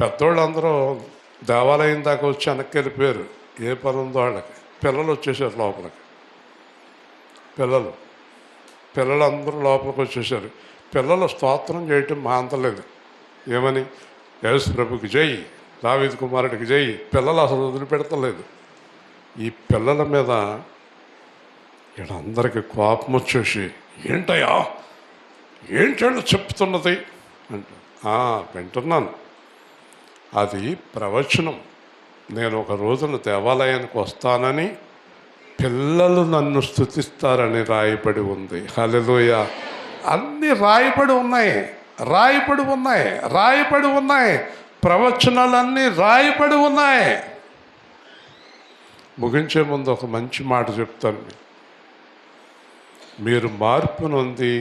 పెద్దోళ్ళందరూ దేవాలయం దాకా వచ్చి వెనక్కి వెళ్ళిపోయారు. ఏ పని ఉందో వాళ్ళకి. పిల్లలు వచ్చేసారు లోపలికి. పిల్లలందరూ లోపలికి వచ్చేసారు. పిల్లలు స్తోత్రం చేయటం మాంతలేదు. ఏమని? యేసు ప్రభుకి జై, దావీదు కుమారుడికి జై. పిల్లలు అసలు వదిలిపెడతలేదు. ఈ పిల్లల మీద వీళ్ళందరికీ కోపం వచ్చేసి, ఏంటయ్యా, ఏంటో చెప్తున్నది అంటే, వింటున్నాను, అది ప్రవచనం. నేను ఒక రోజున దేవాలయానికి వస్తానని పిల్లలు నన్ను స్తుతిస్తారని రాయబడి ఉంది. హల్లెలూయా. అన్నీ రాయబడి ఉన్నాయి. ప్రవచనాలన్నీ రాయబడి ఉన్నాయి. ముగించే ముందు ఒక మంచి మాట చెప్తాను. మీరు మార్పు నొంది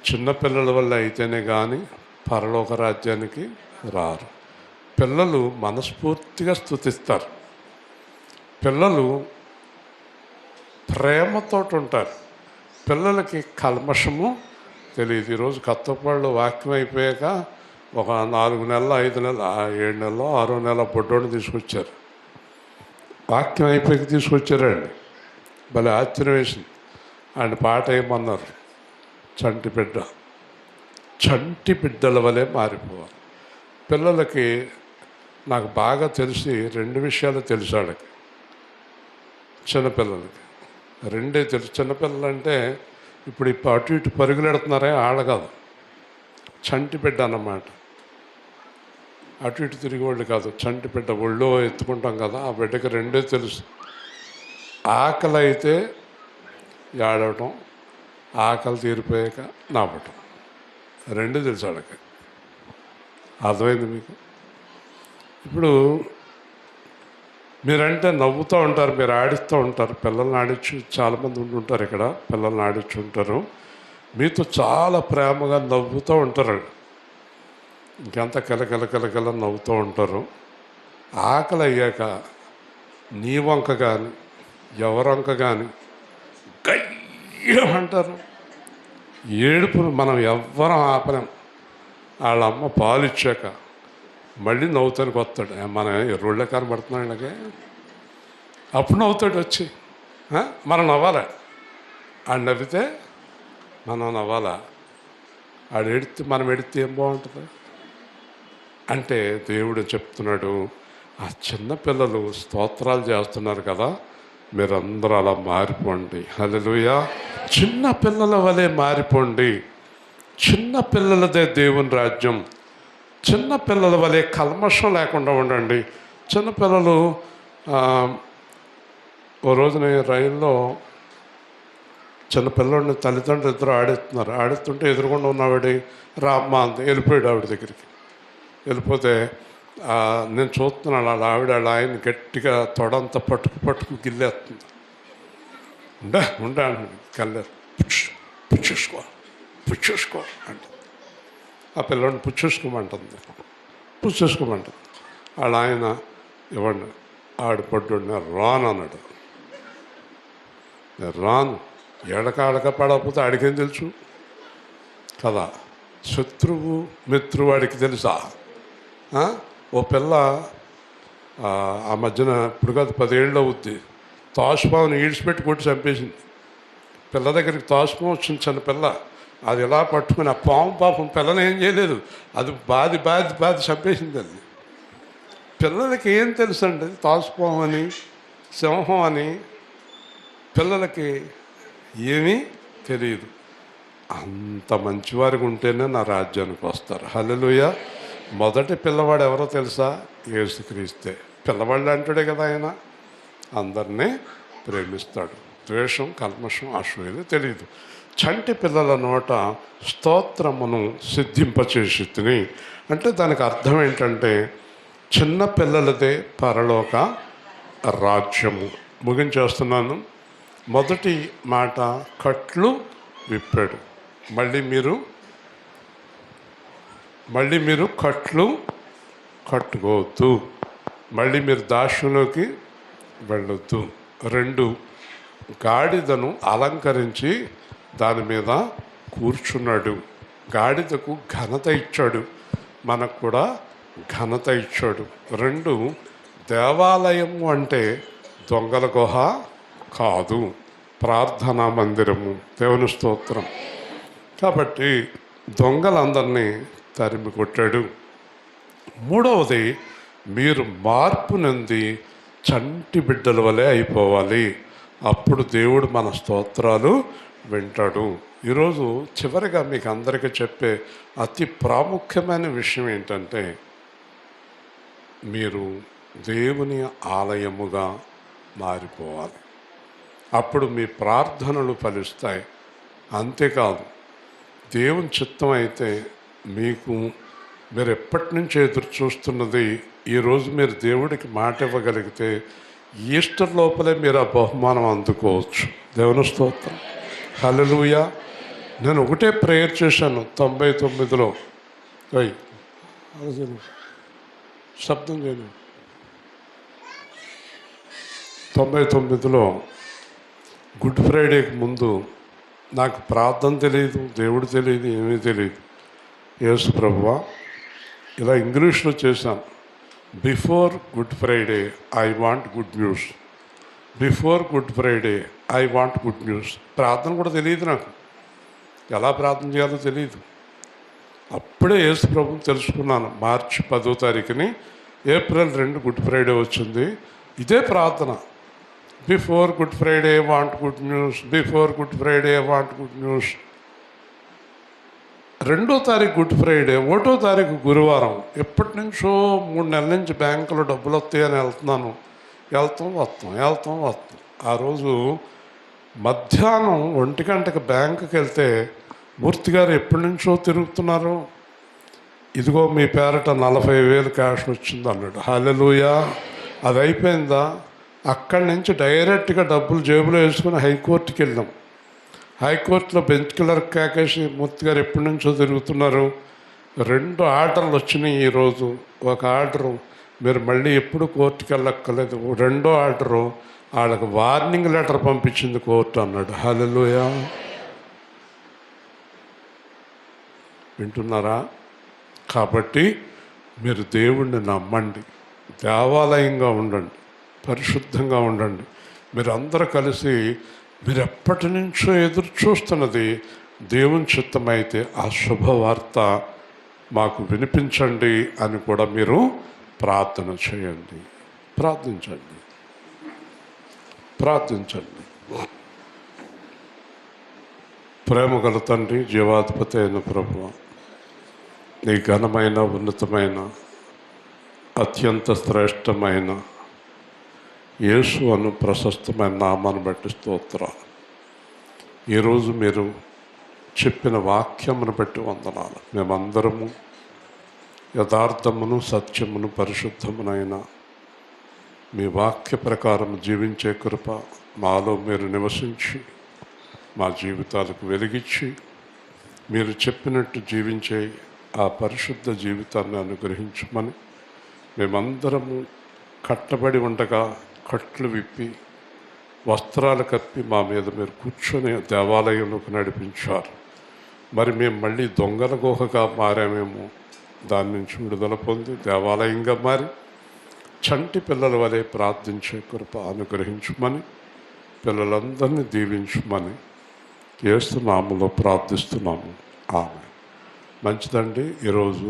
చిన్నపిల్లల వల్ల అయితేనే కానీ పరలోక రాజ్యానికి రారు. పిల్లలు మనస్ఫూర్తిగా స్తుతిస్తారు. పిల్లలు ప్రేమతో ఉంటారు. పిల్లలకి కల్మషము తెలియదు. ఈరోజు కొత్తపాళ్ళు వాక్యం అయిపోయాక ఒక 4 నెలలు 5 నెలలు 7 నెలలో 6వ నెల బొడ్డోని తీసుకొచ్చారు. వాక్యం అయిపోయాక తీసుకొచ్చారండి. భలే ఆశ్చర్యం వేసింది. ఆయన పాట ఏమన్నారు? చంటి బిడ్డల వలె మారిపోవాలి. పిల్లలకి నాకు బాగా తెలిసి 2 విషయాలు తెలుసు. వాళ్ళకి, చిన్నపిల్లలకి 2 తెలుసు. చిన్నపిల్లలు అంటే ఇప్పుడు అటు ఇటు పరుగులెడుతున్నారే ఆడ కాదు, చంటి బిడ్డ అన్నమాట. అటు ఇటు తిరిగేవాళ్ళు కాదు, చంటి బిడ్డ. ఒళ్ళో ఎత్తుకుంటాం కదా, ఆ బిడ్డకి 2 తెలుసు. ఆకలి అయితే ఏడవటం, ఆకలి తీరిపోయాక నవ్వటం. 2 తెలుసు వాళ్ళకి. అర్థమైంది మీకు? ఇప్పుడు మీరంటే నవ్వుతూ ఉంటారు, మీరు ఆడిస్తూ ఉంటారు. పిల్లల్ని ఆడించి చాలామంది ఉంటుంటారు ఇక్కడ. పిల్లల్ని ఆడించి ఉంటారు. మీతో చాలా ప్రేమగా నవ్వుతూ ఉంటారు. ఇంకంతా కిలకిల నవ్వుతూ ఉంటారు. ఆకలి అయ్యాక నీ వంక కానీ ఎవరొంక కానీ గయ్యం అంటారు. ఏడుపును మనం ఎవ్వరం ఆపలేం. వాళ్ళ అమ్మ పాలు ఇచ్చాక మళ్ళీ నవ్వుతానికి వస్తాడు. మనం ఎర్రోళ్ళే కనబడుతున్నాం ఇలాగే. అప్పుడు నవ్వుతాడు వచ్చి. మనం నవ్వాలా? ఆడు నవ్వితే మనం నవ్వాలా? ఆడు ఎడితే మనం ఎడితే ఏం బాగుంటుంది? అంటే దేవుడు చెప్తున్నాడు, ఆ చిన్న పిల్లలు స్తోత్రాలు చేస్తున్నారు కదా, మీరందరూ అలా మారిపోండి. హల్లెలూయా. చిన్న పిల్లల వలె మారిపోండి. చిన్న పిల్లలదే దేవుని రాజ్యం. చిన్న పిల్లల వలె కల్మషం లేకుండా ఉండండి. చిన్నపిల్లలు ఓ రోజున రైల్లో చిన్నపిల్లడిని తల్లిదండ్రులు ఇద్దరు ఆడుతుంటే ఎదురుగుండా ఉన్నవాడి రామ్మ అంత వెళ్ళిపోయాడు ఆవిడ దగ్గరికి. వెళ్ళిపోతే నేను చూస్తున్నాను వాళ్ళ ఆవిడ వాళ్ళ ఆయన గట్టిగా తొడంతా పట్టుకు గిల్లేస్తుంది. ఉండా కల్లేరు పుచ్చేసుకో అంటే ఆ పిల్లోడిని పుచ్చేసుకోమంటుంది. వాళ్ళ ఆయన ఇవ్వండి ఆడిపడ్డు రాను అన్నాడు. రాను ఏడక పడకపోతే ఆడికేం తెలుసు కదా. శత్రువు మిత్రువు వాడికి తెలుసా? ఓ పిల్ల ఆ మధ్యన ఇప్పుడు కాదు 10 ఏళ్ళు అవుద్ది, తాసుపావుని ఈడ్చిపెట్టి కొట్టి చంపేసింది. పిల్ల దగ్గరికి తాసుపాము వచ్చింది, చిన్న పిల్ల. అది ఎలా పట్టుకుని ఆ పాము పాపం పిల్లని ఏం చేయలేదు, అది బాది చంపేసింది. అది పిల్లలకి ఏం తెలుసు అండి? తాసుపాము అని సింహం అని పిల్లలకి ఏమీ తెలియదు. అంత మంచివారికి ఉంటేనే నా రాజ్యానికి వస్తారు. హల్లెలూయా. మొదటి పిల్లవాడు ఎవరో తెలుసా? యేసుక్రీస్తే. పిల్లవాళ్ళు అంటాడే కదా ఆయన. అందరినీ ప్రేమిస్తాడు. ద్వేషం కల్మషం అసూయలు తెలియదు. చంటి పిల్లల నోట స్తోత్రమును సిద్ధింపచేసి తిని అంటే దానికి అర్థం ఏంటంటే చిన్న పిల్లలదే పరలోక రాజ్యము. ముగించేస్తున్నాను. మొదటి మాట కట్లు విప్పాడు. మళ్ళీ మీరు కట్లు కట్టుకోవద్దు. మళ్ళీ మీరు దాస్యంలోకి వెళ్ళొద్దు. 2 గాడిదను అలంకరించి దాని మీద కూర్చున్నాడు. గాడిదకు ఘనత ఇచ్చాడు, మనకు కూడా ఘనత ఇచ్చాడు. 2 దేవాలయము అంటే దొంగల గుహ కాదు, ప్రార్థనా మందిరము. దేవుని స్తోత్రం. కాబట్టి దొంగలందరినీ తరిమి కొట్టాడు. 3వది మీరు మార్పు నుండి చంటి బిడ్డల వలె అయిపోవాలి. అప్పుడు దేవుడు మన స్తోత్రాలు వింటాడు. ఈరోజు చివరిగా మీకు అందరికీ చెప్పే అతి ప్రాముఖ్యమైన విషయం ఏంటంటే మీరు దేవుని ఆలయముగా మారిపోవాలి. అప్పుడు మీ ప్రార్థనలు ఫలిస్తాయి. అంతేకాదు, దేవుని చిత్తం అయితే మీరు ఎప్పటి నుంచి ఎదురు చూస్తున్నది ఈరోజు మీరు దేవుడికి మాట ఇవ్వగలిగితే ఈస్టర్ లోపలే మీరు ఆ బహుమానం అందుకోవచ్చు. దేవుని స్తోత్రం. హల్లెలూయా. నేను ఒకటే ప్రేయర్ చేశాను 99లో. శబ్దం చేయను. 99లో గుడ్ ఫ్రైడేకి ముందు నాకు ప్రార్థన తెలియదు, దేవుడు తెలియదు, ఏమీ తెలియదు. యేసు ప్రభువా, ఇలా ఇంగ్లీష్లో చేశాను. Before good Friday I want good news. Before good Friday I want good news. ప్రార్థన కూడా తెలియదు నాకు, ఎలా ప్రార్థన చేయాలో తెలియదు. అప్పుడే యేసు ప్రభుని తెలుసుకున్నాను. మార్చి 10వ తారీఖుని. ఏప్రిల్ 2 గుడ్ ఫ్రైడే వచ్చింది. ఇదే ప్రార్థన. Before good Friday want good news. Before good Friday want good news. 2వ తారీఖు గుడ్ ఫ్రైడే, 1వ తారీఖు గురువారం. ఎప్పటి నుంచో 3 నెలల నుంచి బ్యాంకులో డబ్బులు వస్తాయని వెళ్తున్నాను. వెళ్తాం వస్తాం. ఆ రోజు మధ్యాహ్నం 1 గంటకి బ్యాంకుకి వెళ్తే మూర్తి గారు ఎప్పటి నుంచో తిరుగుతున్నారు, ఇదిగో మీ పేరట 40,000 క్యాష్ వచ్చింది అన్నాడు. హల్లెలూయా. అది అయిపోయిందా? అక్కడి నుంచి డైరెక్ట్గా డబ్బులు జేబులో వేసుకుని హైకోర్టుకి వెళ్ళాం. హైకోర్టులో బెంచ్ క్లర్క్ కాకేసి మూర్తి గారు ఎప్పటి నుంచో తిరుగుతున్నారు. 2 ఆర్డర్లు వచ్చినాయి ఈరోజు. ఒక ఆర్డరు మీరు మళ్ళీ ఎప్పుడు కోర్టుకి వెళ్ళక్కర్లేదు. రెండో ఆర్డరు వాళ్ళకి వార్నింగ్ లెటర్ పంపించింది కోర్టు అన్నాడు. హల్లెలూయా. వింటున్నారా? కాబట్టి మీరు దేవుణ్ణి నమ్మండి, దేవాలయంగా ఉండండి, పరిశుద్ధంగా ఉండండి. మీరు అందరూ కలిసి మీరు ఎప్పటి నుంచో ఎదురు చూస్తున్నది దేవుని చిత్తమైతే ఆ శుభవార్త మాకు వినిపించండి అని కూడా మీరు ప్రార్థన చేయండి, ప్రార్థించండి. ప్రేమ గల తండ్రి, జీవాధిపతి అయిన ప్రభువా, నీ ఘనమైన, ఉన్నతమైన, అత్యంత శ్రేష్టమైన యేసు అను ప్రశస్తమైన నామాన్ని బట్టి స్తోత్రాలు. ఈరోజు మీరు చెప్పిన వాక్యమును బట్టి వందనాలు. మేమందరము యథార్థమును, సత్యమును, పరిశుద్ధమునైన మీ వాక్య ప్రకారం జీవించే కృప మాలో మీరు నివసించి మా జీవితాలకు వెలిగించి మీరు చెప్పినట్టు జీవించే ఆ పరిశుద్ధ జీవితాన్ని అనుగ్రహించమని, మేమందరము కట్టబడి ఉండగా కట్లు విప్పి వస్త్రాలు కప్పి మా మీద మీరు కూర్చొని దేవాలయంలోకి నడిపించారు. మరి మేము మళ్ళీ దొంగల గుహగా మారామేమో, దాని నుంచి విడుదల పొంది దేవాలయంగా మారి చంటి పిల్లల వలె ప్రార్థించే కృప అనుగ్రహించమని, పిల్లలందరినీ దీవించమని యేసు నామములో ప్రార్థిస్తున్నాము. ఆమె. మంచిదండి. ఈరోజు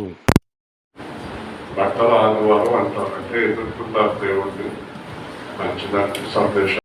బట్టల ఆదివారం అంటారు, అంటే ఎదుర్కొంటారు దేవుడిని. మంచిదండి సందేశం.